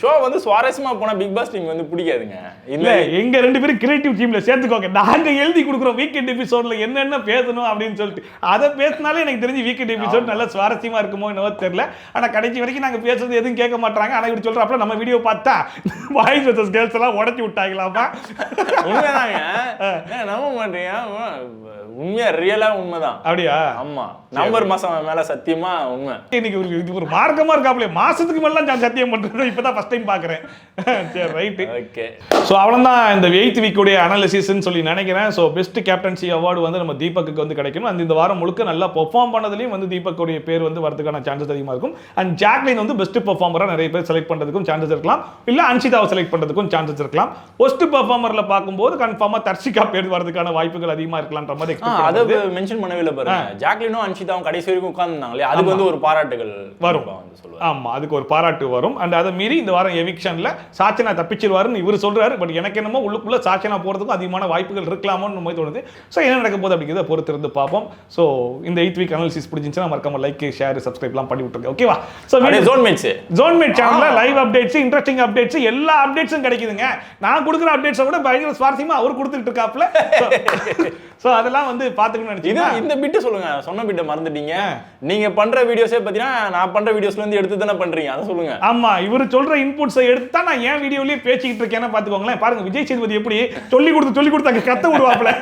ஷோ வந்து சுவாரஸ்யமா போனா பிக் பாஸ் டீம் வந்து பிடிக்காதுங்க. இல்ல எங்க 2 பேரும் கிரியேட்டிவ் டீம்ல சேர்த்துக்கோங்க. நாங்க எழுதி கொடுக்குறோம் வீக்கெண்ட் எபிசோட்ல என்னென்ன பேசணும் அப்படின்னு சொல்லிட்டு. அதை பேசினாலே எனக்கு தெரிஞ்சு வீக்கெண்ட் எபிசோட் நல்ல சுவாரஸ்யமா இருக்குமோ என்னவோ தெரியல. ஆனா கடைசி வரைக்கும் நாங்க பேசுறது எதுவும் கேட்க மாட்டாங்க. ஆனா இப்படி சொல்றப்ப நம்ம வீடியோ பார்த்தா பாய்ஸ் வெர்சஸ் கேர்ள்ஸ் எல்லாம் உடைச்சு விட்டாங்களாமா. உண்மைதாங்க, நம்ப மாட்டீங்க. உண்மையா ரியலா உண்மைதான். அப்படியா? ஆமா, நவம்பர் மாசம் மேல சத்தியமா உண்மை. இன்னைக்கு ஒரு மார்க்கமா இருக்காப்ல. மாசத்துக்கு மேல நான் சத்தியம் பண்றது இப்பதான் ஃபர்ஸ்ட் டைம் பாக்குறேன். சரி ரைட். ஓகே, சோ அவ்வளவுதான் இந்த 8th வீக் உடைய அனாலிசிஸ்னு சொல்லி நினைக்கிறேன். சோ பெஸ்ட் கேப்டன்சி அவார்டு வந்து நம்ம தீபக்கு வந்து கிடைக்கும். அந்த இந்த வாரம் முழுக்க நல்லா பெர்ஃபார்ம் பண்ணதுலயும் வந்து தீபக் உடைய பேர் வந்து வரதுக்கான சான்சஸ் அதிகமா இருக்கும். அண்ட் ஜாக்லின் வந்து பெஸ்ட் பெர்ஃபார்மரா நிறைய பேர் செலக்ட் பண்றதுக்கும் சான்சஸ் இருக்கலாம். இல்ல அன்ஷிதாவை செலக்ட் பண்றதுக்கும் சான்சஸ் இருக்கலாம். ஒஸ்ட் பெர்ஃபார்மர்ல பாக்கும்போது கன்ஃபார்மா தர்ஷிகா பேர் வரதுக்கான வாய்ப்புகள் அதிகமா இருக்கலாம்ன்ற மாதிரி அதை மென்ஷன் பண்ணவே இல்லை பாருங்க. ஜாக்லினும் அன்ஷிதாவும் கடைசி வரைக்கும் உட்கார்ந்தாங்களே, அதுக்கு வந்து ஒரு பாராட்டுகள் வரும். ஆமா, அதுக்கு ஒரு பாராட்டு வரும். அண்ட் அதை மீறி இந்த வாரம் எவிக்ஷன்ல சாச்சனா தப்பிச்சிருவாருன்னு இவர் சொல்றாரு. பட் எனக்கு என்னமோ உள்ளுக்குள்ள சாச்சனா போறதுக்கும் அதிகமான வாய்ப்புகள் இருக்கலாமோன்னு மாதிரி தோணுது. ஸோ என்ன நடக்க போகுது அப்படிங்கிறத பொறுத்து இருந்து பார்ப்போம். ஸோ இந்த 8th வீக் அனாலிசிஸ் பிடிச்சிருந்துச்சுன்னா மறக்காம லைக், ஷேர், சப்ஸ்கிரைப்லாம் பண்ணி விட்டுருங்க. ஓகேவா? ஸோ ஜோன் மேட்ச் சேனல்ல லைவ் அப்டேட்ஸ், இன்ட்ரெஸ்டிங் அப்டேட்ஸ், எல்லா அப்டேட்ஸும் கிடைக்குதுங்க. நான் கொடுக்குற அப்டேட்ஸை விட பயங்கர சுவாரஸ்யமா அவர் கொடுத்துட்டு இருக்காப்ல. சோ அதெல்லாம் வந்து பாத்துக்கணும்னு நினைச்சீங்க. இந்த பிட் சொல்லுங்க, சொன்ன பிட் மறந்துட்டீங்க. நீங்க பண்ற வீடியோஸே பாத்தீங்கன்னா நான் பண்ற வீடியோஸ்ல இருந்து எடுத்து தானே பண்றீங்க, அதை சொல்லுங்க. ஆமா, இவரு சொல்ற இன்புட்ஸை எடுத்து தான் நான் ஏன் வீடியோலயே பேசிக்கிட்டு இருக்கேன்னு பாத்துக்கோங்களேன். பாருங்க விஜய் சேதுபதி எப்படி சொல்லி கொடுத்து அங்க கத்த விடுவாப்ல,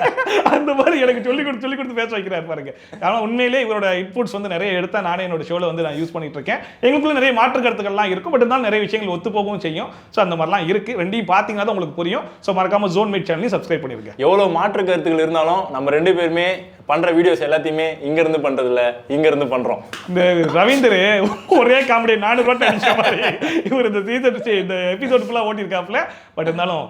அந்த மாதிரி எனக்கு சொல்லி கொடுத்து பேச வைக்கிறாரு பாருங்க. ஆனா உண்மையிலேயே இவரோட இன்புட்ஸ் வந்து நிறைய எடுத்தா நானே என்னோட ஷோல வந்து நான் யூஸ் பண்ணிட்டு இருக்கேன். எங்களுக்குள்ள நிறைய மாற்று கருத்துக்கள்லாம் இருக்கும். பட் இருந்தாலும் நிறைய விஷயங்கள் ஒத்து போகவும் செய்யும். ஸோ அந்த மாதிரிலாம் இருக்கு. ரெண்டையும் பாத்தீங்கன்னா தான் உங்களுக்கு புரியும். ஸோ மறக்காம ஜோன் மேட் சேனலையும் சப்ஸ்கிரைப் பண்ணிருங்க. எவ்வளவு மாற்று கருத்துக்கள் இருந்தாலும் நம்ம 2 பேருமே பண்ற வீடியோஸ் எல்லாத்தையுமே இங்க இருந்து பண்றது இல்ல, இங்க இருந்து பண்றோம். இந்த ரவீந்தர் ஒரே காமெடி 4 ரோட்டை அடிச்ச மாதிரி இவர் இந்த சீசன் இந்த எபிசோட் ஃபுல்லா ஓட்டி இருக்காப்ல. பட் இருந்தாலும்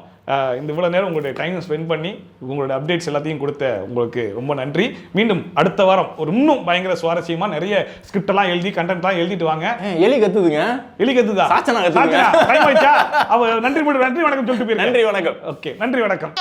இந்த இவ்வளவு நேரம் உங்களுடைய டைம் ஸ்பெண்ட் பண்ணி உங்களுடைய அப்டேட்ஸ் எல்லாத்தையும் கொடுத்த உங்களுக்கு ரொம்ப நன்றி. மீண்டும் அடுத்த வாரம் ஒரு இன்னும் பயங்கர சுவாரஸ்யமா நிறைய ஸ்கிரிப்ட் எல்லாம் எழுதி கண்டென்ட்லாம் எழுதிட்டு வாங்க. எலி கத்துதுங்க, எலி கத்துதா? சாச்சனா கத்துதுங்க. டைம் ஆயிச்சா? அவ நன்றி வணக்கம் சொல்லிட்டு போயிருங்க. நன்றி வணக்கம். ஓகே, நன்றி வணக்கம்.